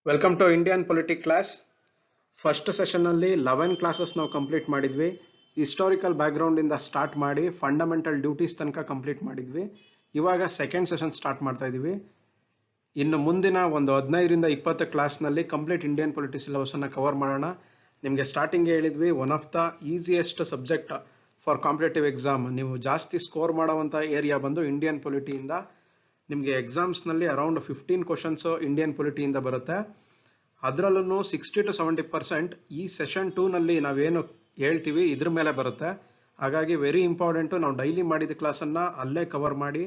Welcome to Indian politic class. First ಸೆಷನ್ನಲ್ಲಿ 11 classes ನಾವು complete ಮಾಡಿದ್ವಿ. ಹಿಸ್ಟಾರಿಕಲ್ ಬ್ಯಾಕ್ಗ್ರೌಂಡಿಂದ ಸ್ಟಾರ್ಟ್ ಮಾಡಿ ಫಂಡಮೆಂಟಲ್ ಡ್ಯೂಟೀಸ್ ತನಕ ಕಂಪ್ಲೀಟ್ ಮಾಡಿದ್ವಿ. ಇವಾಗ ಸೆಕೆಂಡ್ ಸೆಷನ್ ಸ್ಟಾರ್ಟ್ ಮಾಡ್ತಾ ಇದ್ದೀವಿ. ಇನ್ನು ಮುಂದಿನ ಒಂದು 15ರಿಂದ 20 ಕ್ಲಾಸ್ನಲ್ಲಿ ಕಂಪ್ಲೀಟ್ ಇಂಡಿಯನ್ ಪೊಲಿಟಿ ಸಿಲೆಬಸನ್ನು ಕವರ್ ಮಾಡೋಣ. ನಿಮಗೆ ಸ್ಟಾರ್ಟಿಂಗ್ ಹೇಳಿದ್ವಿ, one of the easiest subject for competitive exam. ನೀವು ಜಾಸ್ತಿ ಸ್ಕೋರ್ ಮಾಡುವಂಥ ಏರಿಯಾ ಬಂದು ಇಂಡಿಯನ್ ಪೊಲಿಟಿಯಿಂದ. ನಿಮಗೆ ಎಕ್ಸಾಮ್ಸ್ನಲ್ಲಿ ಅರೌಂಡ್ 15 ಕ್ವಶನ್ಸು ಇಂಡಿಯನ್ ಪೊಲಿಟಿಯಿಂದ ಬರುತ್ತೆ. ಅದರಲ್ಲೂ 60 to 70% ಈ ಸೆಷನ್ 2ನಲ್ಲಿ ನಾವೇನು ಹೇಳ್ತೀವಿ ಇದ್ರ ಮೇಲೆ ಬರುತ್ತೆ. ಹಾಗಾಗಿ ವೆರಿ ಇಂಪಾರ್ಟೆಂಟು. ನಾವು ಡೈಲಿ ಮಾಡಿದ ಕ್ಲಾಸನ್ನು ಅಲ್ಲೇ ಕವರ್ ಮಾಡಿ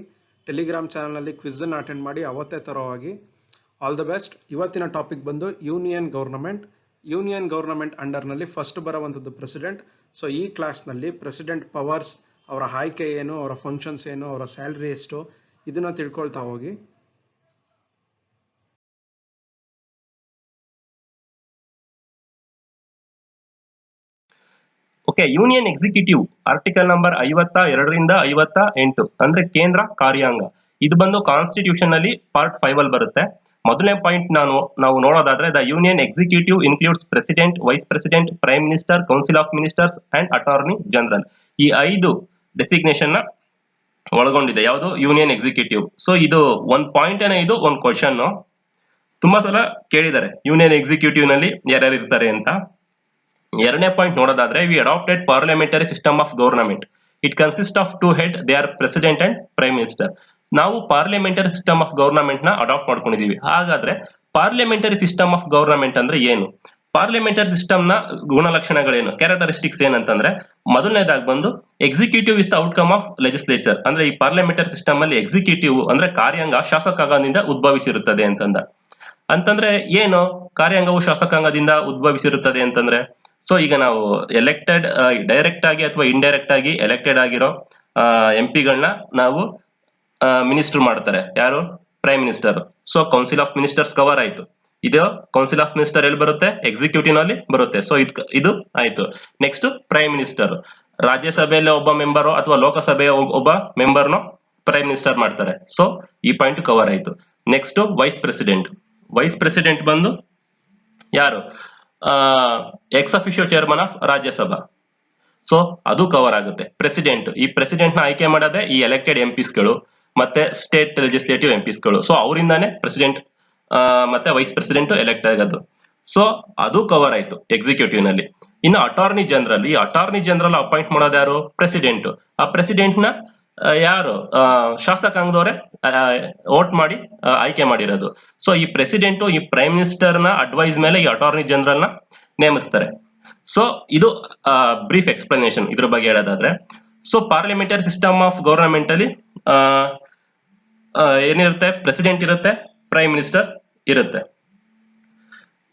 ಟೆಲಿಗ್ರಾಮ್ ಚಾನಲ್ನಲ್ಲಿ ಕ್ವಿಝನ್ನು ಅಟೆಂಡ್ ಮಾಡಿ ಅವತ್ತೇ ತರೋವಾಗಿ. All the best. ಇವತ್ತಿನ ಟಾಪಿಕ್ ಬಂದು ಯೂನಿಯನ್ ಗೌರ್ನಮೆಂಟ್. ಯೂನಿಯನ್ ಗೌರ್ನಮೆಂಟ್ ಅಂಡರ್ನಲ್ಲಿ ಫಸ್ಟ್ ಬರುವಂಥದ್ದು ಪ್ರೆಸಿಡೆಂಟ್. ಸೊ ಈ ಕ್ಲಾಸ್ನಲ್ಲಿ ಪ್ರೆಸಿಡೆಂಟ್ ಪವರ್ಸ್, ಅವರ ಆಯ್ಕೆ ಏನು, ಅವರ ಫಂಕ್ಷನ್ಸ್ ಏನು, ಅವರ ಸ್ಯಾಲ್ರಿ ಎಷ್ಟು, ಇದನ್ನ ತಿಳ್ಕೊಳ್ತಾ ಹೋಗಿ. Okay, union executive article number 52ರಿಂದ 58 ಅಂದ್ರೆ ಕೇಂದ್ರ ಕಾರ್ಯಾಂಗ. ಇದು ಬಂದು ಕಾನ್ಸ್ಟಿಟ್ಯೂಷನ್ ಅಲ್ಲಿ ಪಾರ್ಟ್ 5 ಅಲ್ಲಿ ಬರುತ್ತೆ. ಮೊದಲನೇ ಪಾಯಿಂಟ್ ನಾವು ನೋಡೋದಾದ್ರೆ, the union executive includes president, vice president, prime minister, council of ministers and attorney general. ಈ 5 ಡೆಸಿಗ್ನೇಷನ್ ನ ಒಳಗೊಂಡಿದೆ ಯಾವುದು ಯೂನಿಯನ್ ಎಕ್ಸಿಕ್ಯೂಟಿವ್. ಸೊ ಇದು ಒಂದ್ ಪಾಯಿಂಟ್ ಏನೇ, ಇದು ಒಂದು ಕ್ವಶನ್ ತುಂಬಾ ಸಲ ಕೇಳಿದ್ದಾರೆ, ಯೂನಿಯನ್ ಎಕ್ಸಿಕ್ಯೂಟಿವ್ ನಲ್ಲಿ ಯಾರ್ಯಾರು ಇರ್ತಾರೆ ಅಂತ. ಎರಡನೇ ಪಾಯಿಂಟ್ ನೋಡೋದಾದ್ರೆ, we adopted parliamentary system of government. It consist of 2 head, they are president and prime minister. ನಾವು ಪಾರ್ಲಿಮೆಂಟರಿ ಸಿಸ್ಟಮ್ ಆಫ್ ಗವರ್ನಮೆಂಟ್ ನ ಅಡಾಪ್ಟ್ ಮಾಡ್ಕೊಂಡಿದೀವಿ. ಹಾಗಾದ್ರೆ ಪಾರ್ಲಿಮೆಂಟರಿ ಸಿಸ್ಟಮ್ ಆಫ್ ಗವರ್ನಮೆಂಟ್ ಅಂದ್ರೆ ಏನು? ಪಾರ್ಲಿಮೆಂಟರಿ ಸಿಸ್ಟಮ್ ನ ಗುಣಲಕ್ಷಣಗಳೇನು, ಕ್ಯಾರೆಕ್ಟರಿಸ್ಟಿಕ್ಸ್ ಏನಂತಂದ್ರೆ, ಮೊದಲನೇದಾಗಿ ಬಂದು executive is the outcome of legislature. ಅಂದ್ರೆ ಈ ಪಾರ್ಲಿಮೆಂಟರಿ ಸಿಸ್ಟಮ್ ಅಲ್ಲಿ ಎಕ್ಸಿಕ್ಯೂಟಿವ್ ಅಂದ್ರೆ ಕಾರ್ಯಾಂಗ ಶಾಸಕಾಂಗದಿಂದ ಉದ್ಭವಿಸಿರುತ್ತದೆ ಅಂತಂದ್ರೆ ಏನು ಕಾರ್ಯಾಂಗವು ಶಾಸಕಾಂಗದಿಂದ ಉದ್ಭವಿಸಿರುತ್ತದೆ ಅಂತಂದ್ರೆ, ಸೊ ಈಗ ನಾವು ಎಲೆಕ್ಟೆಡ್ ಡೈರೆಕ್ಟ್ ಆಗಿ ಅಥವಾ ಇಂಡೈರೆಕ್ಟ್ ಆಗಿ ಎಲೆಕ್ಟೆಡ್ ಆಗಿರೋ MP ಗಳನ್ನ ನಾವು ಮಿನಿಸ್ಟರ್ ಮಾಡ್ತಾರೆ. ಯಾರು? Prime minister. So council of ministers cover ಆಯ್ತು. ಇದು ಕೌನ್ಸಿಲ್ ಆಫ್ ಮಿನಿಸ್ಟರ್ ಎಲ್ಲಿ ಬರುತ್ತೆ? ಎಕ್ಸಿಕ್ಯೂಟಿವ್ ನಲ್ಲಿ ಬರುತ್ತೆ. ಸೊ ಇದು ಆಯ್ತು. Next prime minister. ರಾಜ್ಯಸಭೆಯಲ್ಲಿ ಒಬ್ಬ ಮೆಂಬರ್ ಅಥವಾ ಲೋಕಸಭೆಯ ಒಬ್ಬ ಮೆಂಬರ್ನು ಪ್ರೈಮ್ ಮಿನಿಸ್ಟರ್ ಮಾಡ್ತಾರೆ. ಸೊ ಈ ಪಾಯಿಂಟ್ ಕವರ್ ಆಯ್ತು. Next vice president. Vice president ಬಂದು ಯಾರು? X officio chairman of Rajya Sabha. So ಅದು ಕವರ್ ಆಗುತ್ತೆ. ಪ್ರೆಸಿಡೆಂಟ್, ಈ ಪ್ರೆಸಿಡೆಂಟ್ ನ ಆಯ್ಕೆ ಮಾಡೋದೇ ಈ ಎಲೆಕ್ಟೆಡ್ MP ಗಳು ಮತ್ತೆ ಸ್ಟೇಟ್ ಲೆಜಿಸ್ಲೇಟಿವ್ MP ಗಳು. ಸೊ ಅವರಿಂದಾನೇ ಪ್ರೆಸಿಡೆಂಟ್ ಮತ್ತೆ ವೈಸ್ ಪ್ರೆಸಿಡೆಂಟ್ ಎಲೆಕ್ಟ್ ಆಗೋದು. ಸೊ ಅದು ಕವರ್ ಆಯ್ತು ಎಕ್ಸಿಕ್ಯೂಟಿವ್ ನಲ್ಲಿ. ಇನ್ನು ಅಟಾರ್ನಿ ಜನರಲ್. ಈ ಅಟಾರ್ನಿ ಜನರಲ್ ಅಪಾಯಿಂಟ್ ಮಾಡೋದು ಯಾರು? ಪ್ರೆಸಿಡೆಂಟ್. ಆ ಪ್ರೆಸಿಡೆಂಟ್ ನ ಯಾರು? ಶಾಸಕಾಂಗದವರೇ ವೋಟ್ ಮಾಡಿ ಆಯ್ಕೆ ಮಾಡಿರೋದು. ಸೊ ಈ ಪ್ರೆಸಿಡೆಂಟ್ ಈ ಪ್ರೈಮ್ ಮಿನಿಸ್ಟರ್ ನ ಅಡ್ವೈಸ್ ಮೇಲೆ ಈ ಅಟಾರ್ನಿ ಜನರಲ್ ನ ನೇಮಿಸ್ತಾರೆ. ಸೊ ಇದು ಬ್ರೀಫ್ ಎಕ್ಸ್ಪ್ಲನೇಷನ್ ಇದ್ರ ಬಗ್ಗೆ ಹೇಳೋದಾದ್ರೆ. So parliamentary system of government ಅಲ್ಲಿ ಏನಿರುತ್ತೆ? ಪ್ರೆಸಿಡೆಂಟ್ ಇರುತ್ತೆ, ಪ್ರೈಮ್ ಮಿನಿಸ್ಟರ್ ಇರುತ್ತೆ.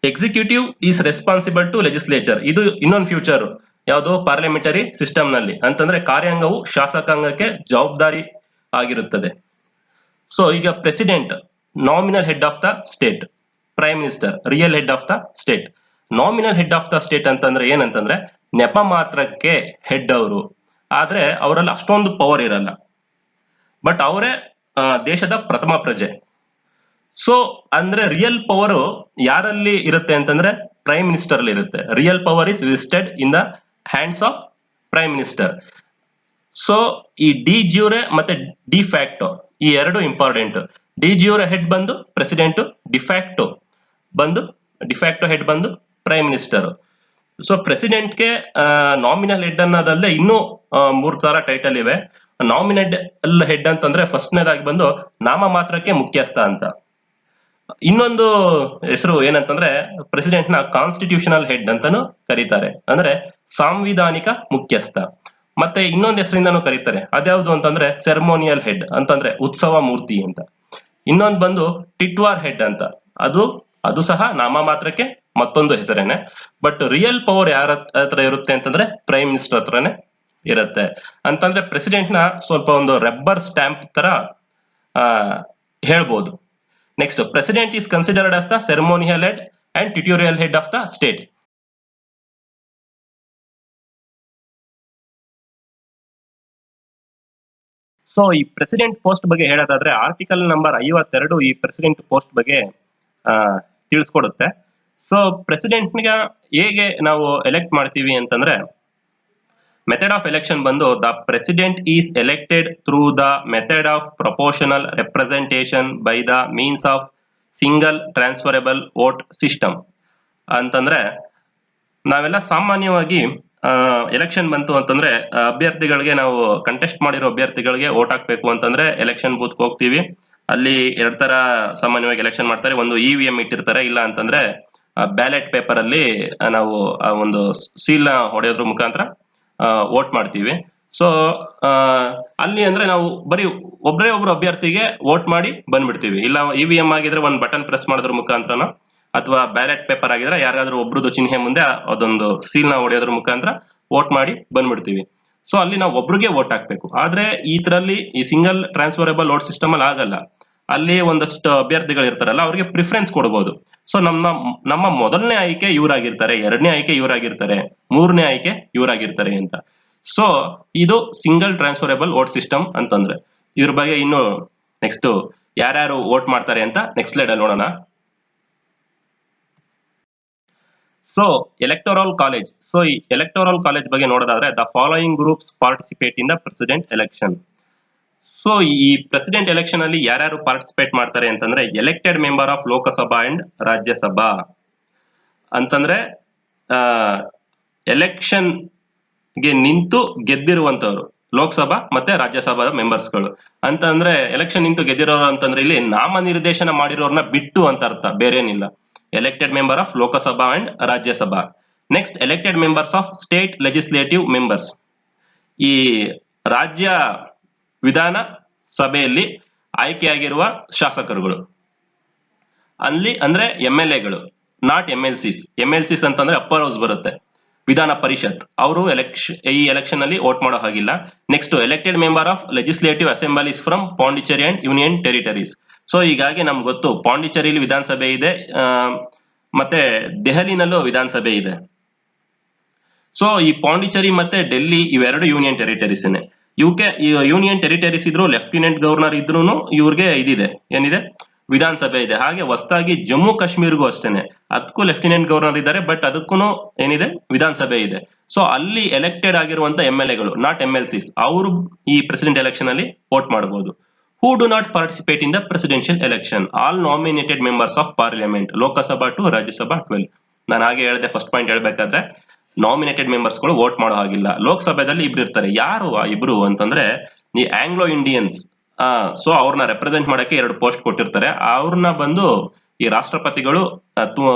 Executive is responsible to legislature. ಇದು ಇನ್ನೊಂದು ಫ್ಯೂಚರ್. ಯಾವುದು? ಪಾರ್ಲಿಮೆಂಟರಿ ಸಿಸ್ಟಮ್ ನಲ್ಲಿ ಅಂತಂದ್ರೆ ಕಾರ್ಯಾಂಗವು ಶಾಸಕಾಂಗಕ್ಕೆ ಜವಾಬ್ದಾರಿ ಆಗಿರುತ್ತದೆ. ಸೊ ಈಗ president nominal head of the state, prime minister real head of the state. Nominal head of the state ಅಂತಂದ್ರೆ ಏನಂತಂದ್ರೆ, ನೆಪ ಮಾತ್ರಕ್ಕೆ ಹೆಡ್ ಅವರು, ಆದ್ರೆ ಅವರಲ್ಲಿ ಅಷ್ಟೊಂದು ಪವರ್ ಇರಲ್ಲ. ಬಟ್ ಅವರೇ ದೇಶದ ಪ್ರಥಮ ಪ್ರಜೆ. ಸೊ ಅಂದ್ರೆ ರಿಯಲ್ ಪವರ್ ಯಾರಲ್ಲಿ ಇರುತ್ತೆ ಅಂತಂದ್ರೆ ಪ್ರೈಮ್ ಮಿನಿಸ್ಟರ್ ಅಲ್ಲಿ ಇರುತ್ತೆ. Real power is vested in the hands of prime minister. So ಈ ಡಿ ಜ್ಯೂರೆ ಮತ್ತೆ ಡಿ ಫ್ಯಾಕ್ಟೋ ಈ ಎರಡು ಇಂಪಾರ್ಟೆಂಟ್. ಡಿ ಜ್ಯೂರೆ ಹೆಡ್ ಬಂದು ಪ್ರೆಸಿಡೆಂಟ್, ಡಿಫ್ಯಾಕ್ಟೋ ಹೆಡ್ ಬಂದು ಪ್ರೈಮ್ ಮಿನಿಸ್ಟರ್. ಸೊ ಪ್ರೆಸಿಡೆಂಟ್ಗೆ ನಾಮಿನಲ್ ಹೆಡ್ ಅನ್ನೋದಲ್ಲದೆ ಇನ್ನೂ 3 ತರ ಟೈಟಲ್ ಇವೆ. ನಾಮಿನಲ್ ಹೆಡ್ ಅಂತಂದ್ರೆ ಫಸ್ಟ್ನೇದಾಗಿ ಬಂದು ನಾಮ ಮಾತ್ರಕ್ಕೆ ಮುಖ್ಯಸ್ಥ ಅಂತ. ಇನ್ನೊಂದು ಹೆಸರು ಏನಂತಂದ್ರೆ ಪ್ರೆಸಿಡೆಂಟ್ ನ ಕಾನ್ಸ್ಟಿಟ್ಯೂಷನಲ್ ಹೆಡ್ ಅಂತಾನು ಕರೀತಾರೆ, ಅಂದ್ರೆ ಸಾಂವಿಧಾನಿಕ ಮುಖ್ಯಸ್ಥ. ಮತ್ತೆ ಇನ್ನೊಂದು ಹೆಸರಿಂದಾನು ಕರೀತಾರೆ, ಅದ್ಯಾವುದು ಅಂತಂದ್ರೆ ಸೆರೆಮೋನಿಯಲ್ ಹೆಡ್ ಅಂತಂದ್ರೆ ಉತ್ಸವ ಮೂರ್ತಿ ಅಂತ. ಇನ್ನೊಂದು ಬಂದು ಟಿಟ್ವಾರ್ ಹೆಡ್ ಅಂತ. ಅದು ಸಹ ನಾಮ ಮಾತ್ರಕ್ಕೆ ಮತ್ತೊಂದು ಹೆಸರೇನೆ. ಬಟ್ ರಿಯಲ್ ಪವರ್ ಯಾರ ಹತ್ರ ಇರುತ್ತೆ ಅಂತಂದ್ರೆ ಪ್ರೈಮ್ ಮಿನಿಸ್ಟರ್ ಹತ್ರನೇ ಇರುತ್ತೆ. ಅಂತಂದ್ರೆ ಪ್ರೆಸಿಡೆಂಟ್ ನ ಸ್ವಲ್ಪ ಒಂದು ರಬ್ಬರ್ ಸ್ಟ್ಯಾಂಪ್ ತರ ಹೇಳ್ಬೋದು. Next, president is considered as the ceremonial head and tutorial head of the state. So ಈ ಪ್ರೆಸಿಡೆಂಟ್ ಪೋಸ್ಟ್ ಬಗ್ಗೆ ಹೇಳೋದಾದ್ರೆ, ಆರ್ಟಿಕಲ್ ನಂಬರ್ 52 ಈ ಪ್ರೆಸಿಡೆಂಟ್ ಪೋಸ್ಟ್ ಬಗ್ಗೆ ತಿಳಿಸ್ಕೊಡುತ್ತೆ. ಸೊ ಪ್ರೆಸಿಡೆಂಟ್ಗೆ ಹೇಗೆ ನಾವು ಎಲೆಕ್ಟ್ ಮಾಡ್ತೀವಿ ಅಂತಂದ್ರೆ, ಮೆಥಡ್ ಆಫ್ ಎಲೆಕ್ಷನ್ ಬಂದು the president is elected through the method of proportional representation by the means of single transferable vote system. ಅಂತಂದ್ರೆ ನಾವೆಲ್ಲ ಸಾಮಾನ್ಯವಾಗಿ ಎಲೆಕ್ಷನ್ ಬಂತು ಅಂತಂದ್ರೆ ಅಭ್ಯರ್ಥಿಗಳಿಗೆ, ನಾವು ಕಂಟೆಸ್ಟ್ ಮಾಡಿರೋ ಅಭ್ಯರ್ಥಿಗಳಿಗೆ ವೋಟ್ ಹಾಕ್ಬೇಕು ಅಂತಂದ್ರೆ ಎಲೆಕ್ಷನ್ ಬೂತ್ ಹೋಗ್ತೀವಿ. ಅಲ್ಲಿ ಎರಡ್ ತರ ಸಾಮಾನ್ಯವಾಗಿ ಎಲೆಕ್ಷನ್ ಮಾಡ್ತಾರೆ. ಒಂದು EVM ಇಟ್ಟಿರ್ತಾರೆ, ಇಲ್ಲ ಅಂತಂದ್ರೆ ಬ್ಯಾಲೆಟ್ ಪೇಪರ್ ಅಲ್ಲಿ ನಾವು ಒಂದು ಸೀಲ್ ನ ಹೊಡೆಯೋದ್ರ ಮುಖಾಂತರ ವೋಟ್ ಮಾಡ್ತೀವಿ. ಸೊ ಅಲ್ಲಿ ಅಂದ್ರೆ ನಾವು ಬರೀ ಒಬ್ಬರೇ ಒಬ್ರು ಅಭ್ಯರ್ಥಿಗೆ ವೋಟ್ ಮಾಡಿ ಬಂದ್ಬಿಡ್ತೀವಿ. ಇಲ್ಲ EVM ಆಗಿದ್ರೆ ಒಂದು ಬಟನ್ ಪ್ರೆಸ್ ಮಾಡೋದ್ರ ಮುಖಾಂತರನ, ಅಥವಾ ಬ್ಯಾಲೆಟ್ ಪೇಪರ್ ಆಗಿದ್ರೆ ಯಾರಿಗಾದ್ರೂ ಒಬ್ರದ್ದು ಚಿಹ್ನೆ ಮುಂದೆ ಅದೊಂದು ಸೀಲ್ ನ ಹೊಡೆಯೋದ್ರ ಮುಖಾಂತರ ವೋಟ್ ಮಾಡಿ ಬಂದ್ಬಿಡ್ತೀವಿ. ಸೊ ಅಲ್ಲಿ ನಾವು ಒಬ್ರಿಗೆ ವೋಟ್ ಹಾಕ್ಬೇಕು. ಆದ್ರೆ ಈ ಸಿಂಗಲ್ ಟ್ರಾನ್ಸ್ಫರಬಲ್ ವೋಟ್ ಸಿಸ್ಟಮ್ ಅಲ್ಲಿ ಆಗಲ್ಲ. ಅಲ್ಲಿ ಒಂದಷ್ಟು ಅಭ್ಯರ್ಥಿಗಳು ಇರ್ತಾರಲ್ಲ, ಅವ್ರಿಗೆ ಪ್ರಿಫರೆನ್ಸ್ ಕೊಡ್ಬೋದು. ಸೊ ನಮ್ಮ ಮೊದಲನೇ ಆಯ್ಕೆ ಇವರಾಗಿರ್ತಾರೆ, ಎರಡನೇ ಆಯ್ಕೆ ಇವರಾಗಿರ್ತಾರೆ, ಮೂರನೇ ಆಯ್ಕೆ ಇವರಾಗಿರ್ತಾರೆ ಅಂತ. ಸೊ ಇದು ಸಿಂಗಲ್ ಟ್ರಾನ್ಸ್ಫರಬಲ್ ವೋಟ್ ಸಿಸ್ಟಮ್ ಅಂತಂದ್ರೆ. ಇದ್ರ ಬಗ್ಗೆ ಇನ್ನು ನೆಕ್ಸ್ಟ್ ಯಾರ್ಯಾರು ವೋಟ್ ಮಾಡ್ತಾರೆ ಅಂತ ನೆಕ್ಸ್ಟ್ ಸ್ಲೈಡ್ ಅಲ್ಲಿ ನೋಡೋಣ. So electoral college. ಸೊ ಈ ಎಲೆಕ್ಟೋರಲ್ ಕಾಲೇಜ್ ಬಗ್ಗೆ ನೋಡೋದಾದ್ರೆ, the following groups participate in the president election. So ಈ ಪ್ರೆಸಿಡೆಂಟ್ ಎಲೆಕ್ಷನ್ ಅಲ್ಲಿ ಯಾರ್ಯಾರು ಪಾರ್ಟಿಸಿಪೇಟ್ ಮಾಡ್ತಾರೆ ಅಂತಂದ್ರೆ, elected member of Lok Sabha and Rajya Sabha. ಅಂತಂದ್ರೆ ಎಲೆಕ್ಷನ್ ಗೆ ನಿಂತು ಗೆದ್ದಿರುವಂತವ್ರು ಲೋಕಸಭಾ ಮತ್ತೆ ರಾಜ್ಯಸಭಾ ಮೆಂಬರ್ಸ್ಗಳು. ಅಂತಂದ್ರೆ ಎಲೆಕ್ಷನ್ ನಿಂತು ಗೆದ್ದಿರೋರು ಅಂತಂದ್ರೆ ಇಲ್ಲಿ ನಾಮನಿರ್ದೇಶನ ಮಾಡಿರೋರ್ನ ಬಿಟ್ಟು ಅಂತ ಅರ್ಥ, ಬೇರೇನಿಲ್ಲ. Elected member of Lok Sabha and Rajya Sabha. Next elected members of state legislative members. ಈ ರಾಜ್ಯ ವಿಧಾನ ಸಭೆಯಲ್ಲಿ ಆಯ್ಕೆಯಾಗಿರುವ ಶಾಸಕರುಗಳು. ಅಲ್ಲಿ ಅಂದ್ರೆ MLAಗಳು, ನಾಟ್ MLCs. MLCs ಅಂತಂದ್ರೆ ಅಪ್ಪರ್ ಹೌಸ್ ಬರುತ್ತೆ, ವಿಧಾನ ಪರಿಷತ್. ಅವರು ಈ ಎಲೆಕ್ಷನ್ ಅಲ್ಲಿ ವೋಟ್ ಮಾಡೋ ಹಾಗಿಲ್ಲ. Next elected member of legislative assemblies from Pondicherry and union territories. So ಹೀಗಾಗಿ ನಮ್ಗೆ ಗೊತ್ತು, ಪಾಂಡಿಚೇರಿಲಿ ವಿಧಾನಸಭೆ ಇದೆ, ಮತ್ತೆ ದೆಹಲಿನಲ್ಲೂ ವಿಧಾನಸಭೆ ಇದೆ. ಸೊ ಈ ಪಾಂಡಿಚೇರಿ ಮತ್ತೆ ಡೆಲ್ಲಿ ಇವೆರಡು ಯೂನಿಯನ್ ಟೆರಿಟರೀಸ್ನೇ. ಇವಕ್ಕೆ ಯೂನಿಯನ್ ಟೆರಿಟರೀಸ್ ಇದ್ರು, ಲೆಫ್ಟಿನೆಂಟ್ ಗವರ್ನರ್ ಇದ್ರು ಇವ್ರಿಗೆ ಇದಿದೆ, ಏನಿದೆ, ವಿಧಾನಸಭೆ ಇದೆ. ಹಾಗೆ ಹೊಸದಾಗಿ ಜಮ್ಮು ಕಾಶ್ಮೀರ್ಗೂ ಅಷ್ಟೇನೆ, ಅದಕ್ಕೂ ಲೆಫ್ಟಿನೆಂಟ್ ಗವರ್ನರ್ ಇದ್ದಾರೆ, ಬಟ್ ಅದಕ್ಕೂ ಏನಿದೆ, ವಿಧಾನಸಭೆ ಇದೆ. ಸೊ ಅಲ್ಲಿ ಎಲೆಕ್ಟೆಡ್ ಆಗಿರುವಂತ MLAಗಳು, ನಾಟ್ MLCs, ಅವರು ಈ ಪ್ರೆಸಿಡೆಂಟ್ ಎಲೆಕ್ಷನ್ ಅಲ್ಲಿ ವೋಟ್ ಮಾಡಬಹುದು. Who do not participate in the presidential election, all nominated members of parliament, Lok Sabha to Rajya Sabha 12. ನಾನು ಹಾಗೆ ಹೇಳಿದೆ ಫಸ್ಟ್ ಪಾಯಿಂಟ್ ಹೇಳ್ಬೇಕಾದ್ರೆ, ನಾಮಿನೇಟೆಡ್ ಮೆಂಬರ್ಸ್ಗಳು ವೋಟ್ ಮಾಡೋ ಹಾಗಿಲ್ಲ. ಲೋಕಸಭೆದಲ್ಲಿ ಇಬ್ರು ಇರ್ತಾರೆ. ಯಾರು ಆ ಇಬ್ರು ಅಂತಂದ್ರೆ, ಈ ಆಂಗ್ಲೋ ಇಂಡಿಯನ್ಸ್. ಸೊ ಅವ್ರನ್ನ ರೆಪ್ರೆಸೆಂಟ್ ಮಾಡಕ್ಕೆ 2 ಪೋಸ್ಟ್ ಕೊಟ್ಟಿರ್ತಾರೆ. ಅವ್ರನ್ನ ಬಂದು ಈ ರಾಷ್ಟ್ರಪತಿಗಳು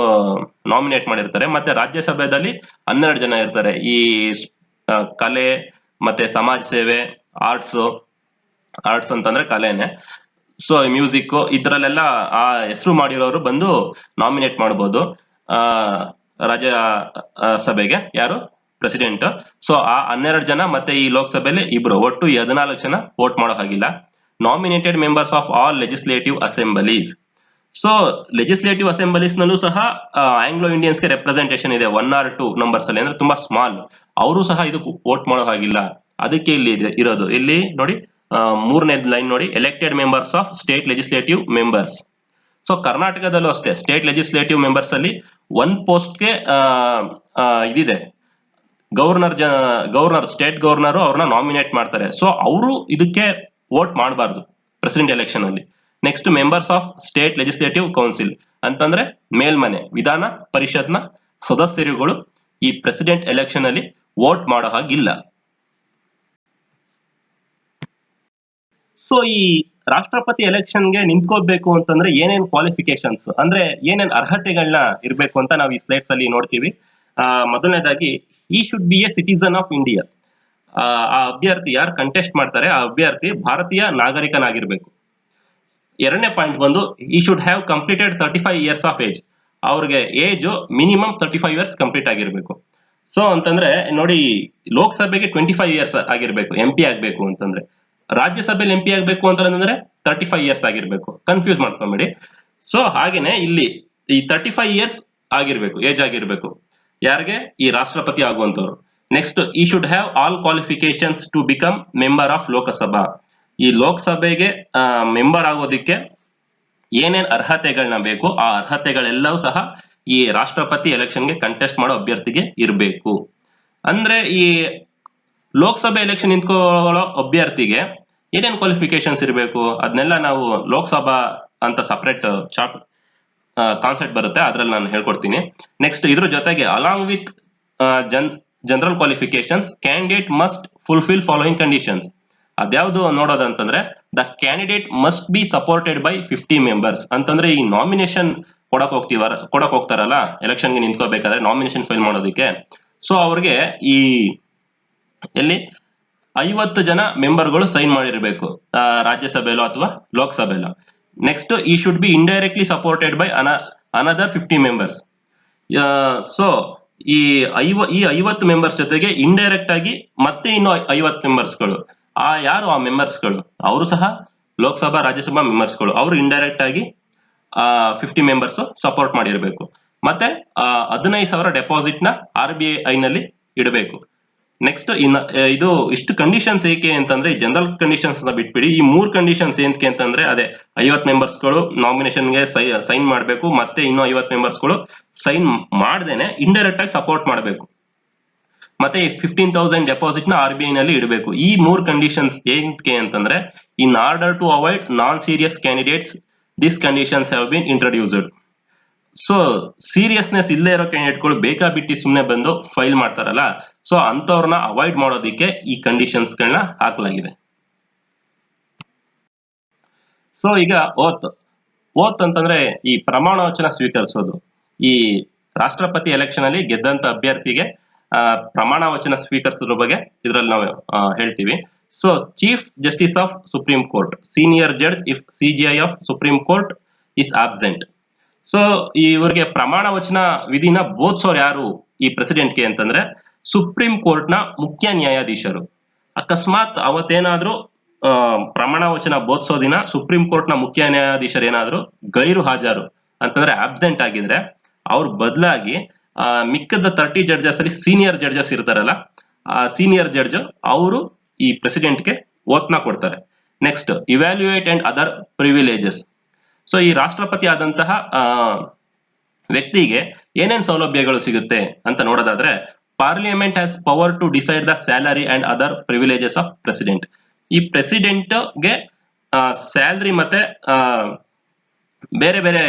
ನಾಮಿನೇಟ್ ಮಾಡಿರ್ತಾರೆ. ಮತ್ತೆ ರಾಜ್ಯಸಭೆಯಲ್ಲಿ 12 ಜನ ಇರ್ತಾರೆ. ಈ ಕಲೆ ಮತ್ತೆ ಸಮಾಜ ಸೇವೆ, ಆರ್ಟ್ಸ್ ಅಂತಂದ್ರೆ ಕಲೆನೆ. ಸೊ ಮ್ಯೂಸಿಕ್, ಇದ್ರಲ್ಲೆಲ್ಲ ಆ ಹೆಸರು ಮಾಡಿರೋರು ಬಂದು ನಾಮಿನೇಟ್ ಮಾಡ್ಬೋದು ರಾಜ್ಯ ಸಭೆಗೆ, ಯಾರು, ಪ್ರೆಸಿಡೆಂಟ್. ಸೊ ಆ 12 ಜನ ಮತ್ತೆ ಈ ಲೋಕಸಭೆಯಲ್ಲಿ ಇಬ್ರು, ಒಟ್ಟು 14 ಜನ ವೋಟ್ ಮಾಡೋ ಹಾಗಿಲ್ಲ. Nominated members of all legislative assemblies. So legislative assemblies ನಲ್ಲೂ ಸಹ ಆಂಗ್ಲೋ ಇಂಡಿಯನ್ಸ್ಗೆ ರೆಪ್ರೆಸೆಂಟೇಷನ್ ಇದೆ 1 or 2 ನಂಬರ್ಸ್ ಅಲ್ಲಿ, ಅಂದ್ರೆ ತುಂಬಾ ಸ್ಮಾಲ್. ಅವರು ಸಹ ಇದಕ್ಕೆ ವೋಟ್ ಮಾಡೋ ಹಾಗಿಲ್ಲ. ಅದಕ್ಕೆ ಇಲ್ಲಿ ಇರೋದು, ಇಲ್ಲಿ ನೋಡಿ, 3ನೇ ಲೈನ್ ನೋಡಿ, elected members of state legislative members. So ಕರ್ನಾಟಕದಲ್ಲೂ ಅಷ್ಟೇ, ಸ್ಟೇಟ್ ಲೆಜಿಸ್ಲೇಟಿವ್ ಮೆಂಬರ್ಸ್ ಅಲ್ಲಿ 1 ಪೋಸ್ಟ್ಗೆ ಇದಿದೆ, ಗವರ್ನರ್, ಸ್ಟೇಟ್ ಗವರ್ನರ್ ಅವ್ರನ್ನ ನಾಮಿನೇಟ್ ಮಾಡ್ತಾರೆ. ಸೊ ಅವರು ಇದಕ್ಕೆ ವೋಟ್ ಮಾಡಬಾರ್ದು ಪ್ರೆಸಿಡೆಂಟ್ ಎಲೆಕ್ಷನ್ ಅಲ್ಲಿ. Next members of state legislative council ಅಂತಂದ್ರೆ ಮೇಲ್ಮನೆ, ವಿಧಾನ ಪರಿಷತ್ನ ಸದಸ್ಯರುಗಳು ಈ ಪ್ರೆಸಿಡೆಂಟ್ ಎಲೆಕ್ಷನ್ ಅಲ್ಲಿ ವೋಟ್ ಮಾಡೋ ಹಾಗಿಲ್ಲ. ಸೊ ಈ ರಾಷ್ಟ್ರಪತಿ ಎಲೆಕ್ಷನ್ಗೆ ನಿಂತ್ಕೋಬೇಕು ಅಂತಂದ್ರೆ ಏನೇನ್ ಕ್ವಾಲಿಫಿಕೇಶನ್ಸ್, ಅಂದ್ರೆ ಏನೇನ್ ಅರ್ಹತೆಗಳನ್ನ ಇರಬೇಕು ಅಂತ ನಾವು ಈ ಸ್ಲೈಡ್ಸ್ ಅಲ್ಲಿ ನೋಡ್ತೀವಿ. ಮೊದಲನೇದಾಗಿ, ಈ should be A citizen of India. ಆ ಅಭ್ಯರ್ಥಿ ಯಾರು ಕಂಟೆಸ್ಟ್ ಮಾಡ್ತಾರೆ, ಆ ಅಭ್ಯರ್ಥಿ ಭಾರತೀಯ ನಾಗರಿಕನಾಗಿರ್ಬೇಕು. 2ನೇ ಪಾಯಿಂಟ್ ಬಂದು, ಈ should have completed 35 years of age. ಅವ್ರಿಗೆ ಏಜ್ ಮಿನಿಮಮ್ 35 ಇಯರ್ಸ್ ಕಂಪ್ಲೀಟ್ ಆಗಿರ್ಬೇಕು. ಸೊ ಅಂತಂದ್ರೆ ನೋಡಿ, ಲೋಕಸಭೆಗೆ 25 ಇಯರ್ಸ್ ಆಗಿರ್ಬೇಕು MP ಆಗ್ಬೇಕು ಅಂತಂದ್ರೆ. ರಾಜ್ಯಸಭೆಯಲ್ಲಿ MP ಆಗ್ಬೇಕು ಅಂತಂದ್ರೆ 35 ಇಯರ್ಸ್ ಆಗಿರ್ಬೇಕು, ಕನ್ಫ್ಯೂಸ್ ಮಾಡ್ಕೊಂಬೇಡಿ. ಸೊ ಹಾಗೇನೆ ಇಲ್ಲಿ ಈ 35 ಇಯರ್ಸ್ ಆಗಿರ್ಬೇಕು, ಏಜ್ ಆಗಿರ್ಬೇಕು ಯಾರಿಗೆ, ಈ ರಾಷ್ಟ್ರಪತಿ ಆಗುವಂತವ್ರು. ನೆಕ್ಸ್ಟ್, ಈ should have all qualifications to become member of Lok Sabha. ಈ ಲೋಕಸಭೆಗೆ ಮೆಂಬರ್ ಆಗೋದಿಕ್ಕೆ ಏನೇನ್ ಅರ್ಹತೆಗಳನ್ನ ಬೇಕು ಆ ಅರ್ಹತೆಗಳೆಲ್ಲವೂ ಸಹ ಈ ರಾಷ್ಟ್ರಪತಿ ಎಲೆಕ್ಷನ್ಗೆ ಕಂಟೆಸ್ಟ್ ಮಾಡೋ ಅಭ್ಯರ್ಥಿಗೆ ಇರಬೇಕು. ಅಂದ್ರೆ ಈ ಲೋಕಸಭೆ ಎಲೆಕ್ಷನ್ ನಿಂತ್ಕೊಳ್ಳೋ ಅಭ್ಯರ್ಥಿಗೆ ಏನೇನ್ ಕ್ವಾಲಿಫಿಕೇಶನ್ಸ್ ಇರಬೇಕು ಅದನ್ನೆಲ್ಲ ನಾವು ಲೋಕಸಭಾ ಅಂತ ಸಪರೇಟ್ ಚಾಪ್ ಕಾನ್ಸೆಪ್ಟ್ ಬರುತ್ತೆ, ಅದ್ರಲ್ಲಿ ನಾನು ಹೇಳ್ಕೊಡ್ತೀನಿ. ನೆಕ್ಸ್ಟ್ ಇದ್ರ ಜೊತೆಗೆ along with general qualifications candidate must fulfil following conditions. ಅದ್ಯಾವುದು ನೋಡೋದಂತಂದ್ರೆ the candidate must be supported by 50 members. ಅಂತಂದ್ರೆ ಈ ನಾಮಿನೇಷನ್ ಕೊಡಕ್ ಹೋಗ್ತಾರಲ್ಲ ಎಲೆಕ್ಷನ್ಗೆ ನಿಂತ್ಕೋಬೇಕಾದ್ರೆ ನಾಮಿನೇಷನ್ ಫೈಲ್ ಮಾಡೋದಕ್ಕೆ, ಸೊ ಅವ್ರಿಗೆ ಈ ಎಲ್ಲಿ 50 ಜನ ಮೆಂಬರ್ಗಳು ಸೈನ್ ಮಾಡಿರ್ಬೇಕು ರಾಜ್ಯಸಭೆಲೋ ಅಥವಾ ಲೋಕಸಭೆಲೋ. ನೆಕ್ಸ್ಟ್ ಈ should be indirectly supported by another 50 members. So ಈ 50 ಮೆಂಬರ್ಸ್ ಜೊತೆಗೆ ಇಂಡೈರೆಕ್ಟ್ ಆಗಿ ಮತ್ತೆ ಇನ್ನು 50 ಮೆಂಬರ್ಸ್ಗಳು, ಯಾರು ಆ ಮೆಂಬರ್ಸ್ಗಳು ಅವರು ಸಹ ಲೋಕಸಭಾ ರಾಜ್ಯಸಭಾ ಮೆಂಬರ್ಸ್ಗಳು, ಅವರು ಇಂಡೈರೆಕ್ಟ್ ಆಗಿ 50 ಮೆಂಬರ್ಸ್ ಸಪೋರ್ಟ್ ಮಾಡಿರ್ಬೇಕು. ಮತ್ತೆ 15,000 ಡೆಪಾಸಿಟ್ ನ RBI ನಲ್ಲಿ ಇಡಬೇಕು. ನೆಕ್ಸ್ಟ್ ಇದು ಇಷ್ಟು ಕಂಡೀಷನ್ಸ್ ಏಕೆ ಅಂತಂದ್ರೆ ಜನರಲ್ ಕಂಡೀಷನ್ಸ್ ನ ಬಿಟ್ಬಿಡಿ, ಈ 3 ಕಂಡೀಷನ್ಸ್ ಏನಕ್ಕೆ ಅಂತಂದ್ರೆ ಅದೇ 50 ಮೆಂಬರ್ಸ್ಗಳು ನಾಮಿನೇಷನ್ಗೆ ಸೈನ್ ಮಾಡಬೇಕು, ಮತ್ತೆ ಇನ್ನು 50 ಮೆಂಬರ್ಸ್ಗಳು ಸೈನ್ ಮಾಡ್ದೇನೆ ಇಂಡೈರೆಕ್ಟ್ ಆಗಿ ಸಪೋರ್ಟ್ ಮಾಡಬೇಕು, ಮತ್ತೆ 15,000 ಡೆಪಾಸಿಟ್ ನ RBI ನಲ್ಲಿ ಇಡಬೇಕು. ಈ 3 ಕಂಡೀಷನ್ಸ್ ಏನಕ್ಕೆ ಅಂತಂದ್ರೆ in order to avoid non serious candidates this conditions have been introduced. So seriousness ಇಲ್ಲೇ ಇರೋ ಕ್ಯಾಂಡಿಡೇಟ್ಗಳು ಬೇಕಾಬಿಟ್ಟಿ ಸುಮ್ಮನೆ ಬಂದು ಫೈಲ್ ಮಾಡ್ತಾರಲ್ಲ, ಸೊ ಅಂತವ್ರನ್ನ ಅವಾಯ್ಡ್ ಮಾಡೋದಕ್ಕೆ ಈ ಕಂಡೀಷನ್ಸ್ ಗಳನ್ನ ಹಾಕಲಾಗಿದೆ. ಸೊ ಈಗ ಓತ್ ಅಂತಂದ್ರೆ ಈ ಪ್ರಮಾಣ ವಚನ ಸ್ವೀಕರಿಸೋದು. ಈ ರಾಷ್ಟ್ರಪತಿ ಎಲೆಕ್ಷನ್ ಅಲ್ಲಿ ಗೆದ್ದಂತ ಅಭ್ಯರ್ಥಿಗೆ ಪ್ರಮಾಣ ವಚನ ಸ್ವೀಕರಿಸೋದ್ರ ಬಗ್ಗೆ ಇದ್ರಲ್ಲಿ ನಾವು ಹೇಳ್ತೀವಿ. So chief justice of supreme court, senior judge if CJI of supreme court is absent. So ಇವ್ರಿಗೆ ಪ್ರಮಾಣ ವಚನ ವಿಧಿನ ಬೋಧಿಸೋರು ಯಾರು ಈ ಪ್ರೆಸಿಡೆಂಟ್ಗೆ ಅಂತಂದ್ರೆ ಸುಪ್ರೀಂ ಕೋರ್ಟ್ ನ ಮುಖ್ಯ ನ್ಯಾಯಾಧೀಶರು. ಅಕಸ್ಮಾತ್ ಅವತ್ತೇನಾದ್ರೂ ಪ್ರಮಾಣ ವಚನ ಬೋಧಿಸೋ ದಿನ ಸುಪ್ರೀಂ ಕೋರ್ಟ್ ನ ಮುಖ್ಯ ನ್ಯಾಯಾಧೀಶರು ಏನಾದ್ರು ಗೈರು ಹಾಜರು ಅಂತಂದ್ರೆ ಆಬ್ಸೆಂಟ್ ಆಗಿದ್ರೆ ಅವ್ರ ಬದಲಾಗಿ ಮಿಕ್ಕದ 30 ಜಡ್ಜಸ್ ಅಲ್ಲಿ ಸೀನಿಯರ್ ಜಡ್ಜಸ್ ಇರ್ತಾರಲ್ಲ, ಆ ಸೀನಿಯರ್ ಜಡ್ಜ್ ಅವರು ಈ ಪ್ರೆಸಿಡೆಂಟ್ಗೆ ಓತ್ನ ಕೊಡ್ತಾರೆ. Next evaluate and other privileges. So ಈ ರಾಷ್ಟ್ರಪತಿ ಆದಂತಹ ವ್ಯಕ್ತಿಗೆ ಏನೇನ್ ಸೌಲಭ್ಯಗಳು ಸಿಗುತ್ತೆ ಅಂತ ನೋಡೋದಾದ್ರೆ parliament has power to decide the salary and other privileges of president. ಈ ಪ್ರೆಸಿಡೆಂಟ್ಗೆ ಸ್ಯಾಲರಿ ಮತ್ತೆ ಬೇರೆ ಬೇರೆ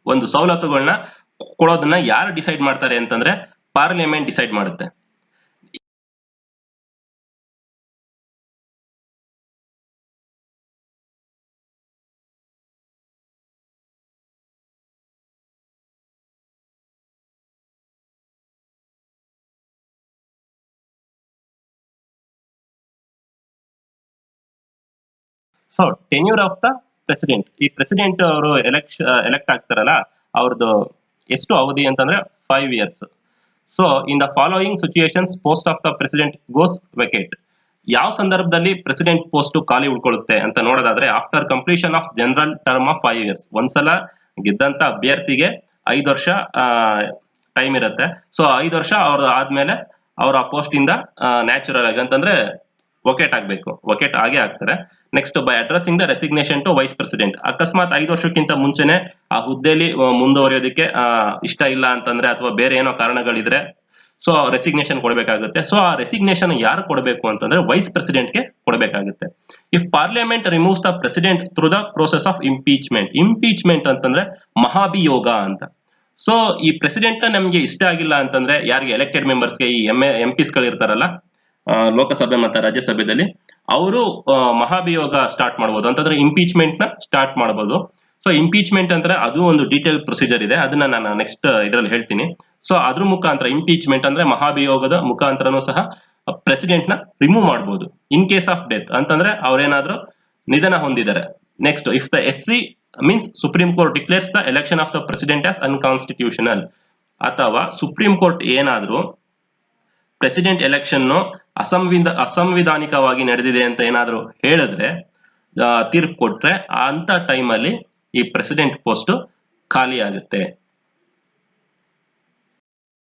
ಒಂದು ಸವಲತ್ತುಗಳನ್ನ ಕೊಡೋದನ್ನ ಯಾರು ಡಿಸೈಡ್ ಮಾಡ್ತಾರೆ ಅಂತಂದ್ರೆ ಪಾರ್ಲಿಮೆಂಟ್ ಡಿಸೈಡ್ ಮಾಡುತ್ತೆ. So tenure of the president, ಈ ಪ್ರೆಸಿಡೆಂಟ್ ಅವರು ಎಲೆಕ್ಟ್ ಆಗ್ತಾರಲ್ಲ ಅವ್ರದ್ದು ಎಷ್ಟು ಅವಧಿ ಅಂತಂದ್ರೆ 5 years. So in the following situations post of the president goes vacate. ಯಾವ ಸಂದರ್ಭದಲ್ಲಿ ಪ್ರೆಸಿಡೆಂಟ್ ಪೋಸ್ಟ್ ಖಾಲಿ ಉಳ್ಕೊಳ್ಳುತ್ತೆ ಅಂತ ನೋಡೋದಾದ್ರೆ after completion of general term of 5 years. ಒಂದ್ಸಲ ಗೆದ್ದಂತ ಅಭ್ಯರ್ಥಿಗೆ 5 ವರ್ಷ ಟೈಮ್ ಇರುತ್ತೆ. ಸೊ 5 ವರ್ಷ ಅವ್ರ ಆದ್ಮೇಲೆ ಅವ್ರ ಆ ಪೋಸ್ಟ್ ಇಂದ ನ್ಯಾಚುರಲ್ ಆಗಿ ಅಂತಂದ್ರೆ ವೊಕೇಟ್ ಆಗ್ಬೇಕು, ವೊಕೇಟ್ ಆಗೇ ಆಗ್ತಾರೆ. Next by addressing the resignation to vice president. ಅಕಸ್ಮಾತ್ 5 ವರ್ಷಕ್ಕಿಂತ ಮುಂಚೆನೆ ಆ ಹುದ್ದೆಯಲ್ಲಿ ಮುಂದುವರಿಯೋದಕ್ಕೆ ಇಷ್ಟ ಇಲ್ಲ ಅಂತಂದ್ರೆ ಅಥವಾ ಬೇರೆ ಏನೋ ಕಾರಣಗಳಿದ್ರೆ ಸೊ ರೆಸಿಗ್ನೇಷನ್ ಕೊಡಬೇಕಾಗುತ್ತೆ. ಸೊ ಆ ರೆಸಿಗ್ನೇಷನ್ ಯಾರು ಕೊಡಬೇಕು ಅಂತಂದ್ರೆ ವೈಸ್ ಪ್ರೆಸಿಡೆಂಟ್ಗೆ ಕೊಡಬೇಕಾಗುತ್ತೆ. If parliament removes the president through the process of impeachment. Impeachment ಅಂತಂದ್ರೆ ಮಹಾಭಿಯೋಗ ಅಂತ. ಸೊ ಈ ಪ್ರೆಸಿಡೆಂಟ್ ನಮ್ಗೆ ಇಷ್ಟ ಆಗಿಲ್ಲ ಅಂತಂದ್ರೆ ಯಾರಿಗೆ ಎಲೆಕ್ಟೆಡ್ ಮೆಂಬರ್ಸ್ಗೆ ಈ MPs ಗಳು ಇರ್ತಾರಲ್ಲ ಲೋಕಸಭೆ ಮತ್ತೆ ರಾಜ್ಯಸಭೆಯಲ್ಲಿ, ಅವರು ಮಹಾಭಿಯೋಗ ಸ್ಟಾರ್ಟ್ ಮಾಡಬಹುದು ಅಂತಂದ್ರೆ ಇಂಪೀಚ್ಮೆಂಟ್ ನ ಸ್ಟಾರ್ಟ್ ಮಾಡಬಹುದು. ಸೊ ಇಂಪೀಚ್ಮೆಂಟ್ ಅಂದ್ರೆ ಅದು ಒಂದು ಡೀಟೇಲ್ ಪ್ರೊಸೀಜರ್ ಇದೆ, ಅದನ್ನ ನಾನು ನೆಕ್ಸ್ಟ್ ಇದರಲ್ಲಿ ಹೇಳ್ತೀನಿ. ಸೊ ಅದ್ರ ಮುಖಾಂತರ ಇಂಪೀಚ್ಮೆಂಟ್ ಅಂದ್ರೆ ಮಹಾಭಿಯೋಗದ ಮುಖಾಂತರನೂ ಸಹ ಪ್ರೆಸಿಡೆಂಟ್ ನ ರಿಮೂವ್ ಮಾಡಬಹುದು ಇನ್ ಕೇಸ್ ಆಫ್ ಡೆತ್ ಅಂತಂದ್ರೆ ಅವ್ರೇನಾದ್ರೂ ನಿಧನ ಹೊಂದಿದ್ದಾರೆ. Next if the SC means supreme court declares the election of the president as unconstitutional, ಅಥವಾ ಸುಪ್ರೀಂ ಕೋರ್ಟ್ ಏನಾದ್ರೂ ಪ್ರೆಸಿಡೆಂಟ್ ಎಲೆಕ್ಷನ್ ಅಸಂವಿಧಾನಿಕವಾಗಿ ನಡೆದಿದೆ ಅಂತ ಏನಾದ್ರೂ ಹೇಳಿದ್ರೆ ತೀರ್ಪು ಕೊಟ್ರೆ ಅಂತ ಟೈಮಲ್ಲಿ ಈ ಪ್ರೆಸಿಡೆಂಟ್ ಪೋಸ್ಟ್ ಖಾಲಿ ಆಗುತ್ತೆ.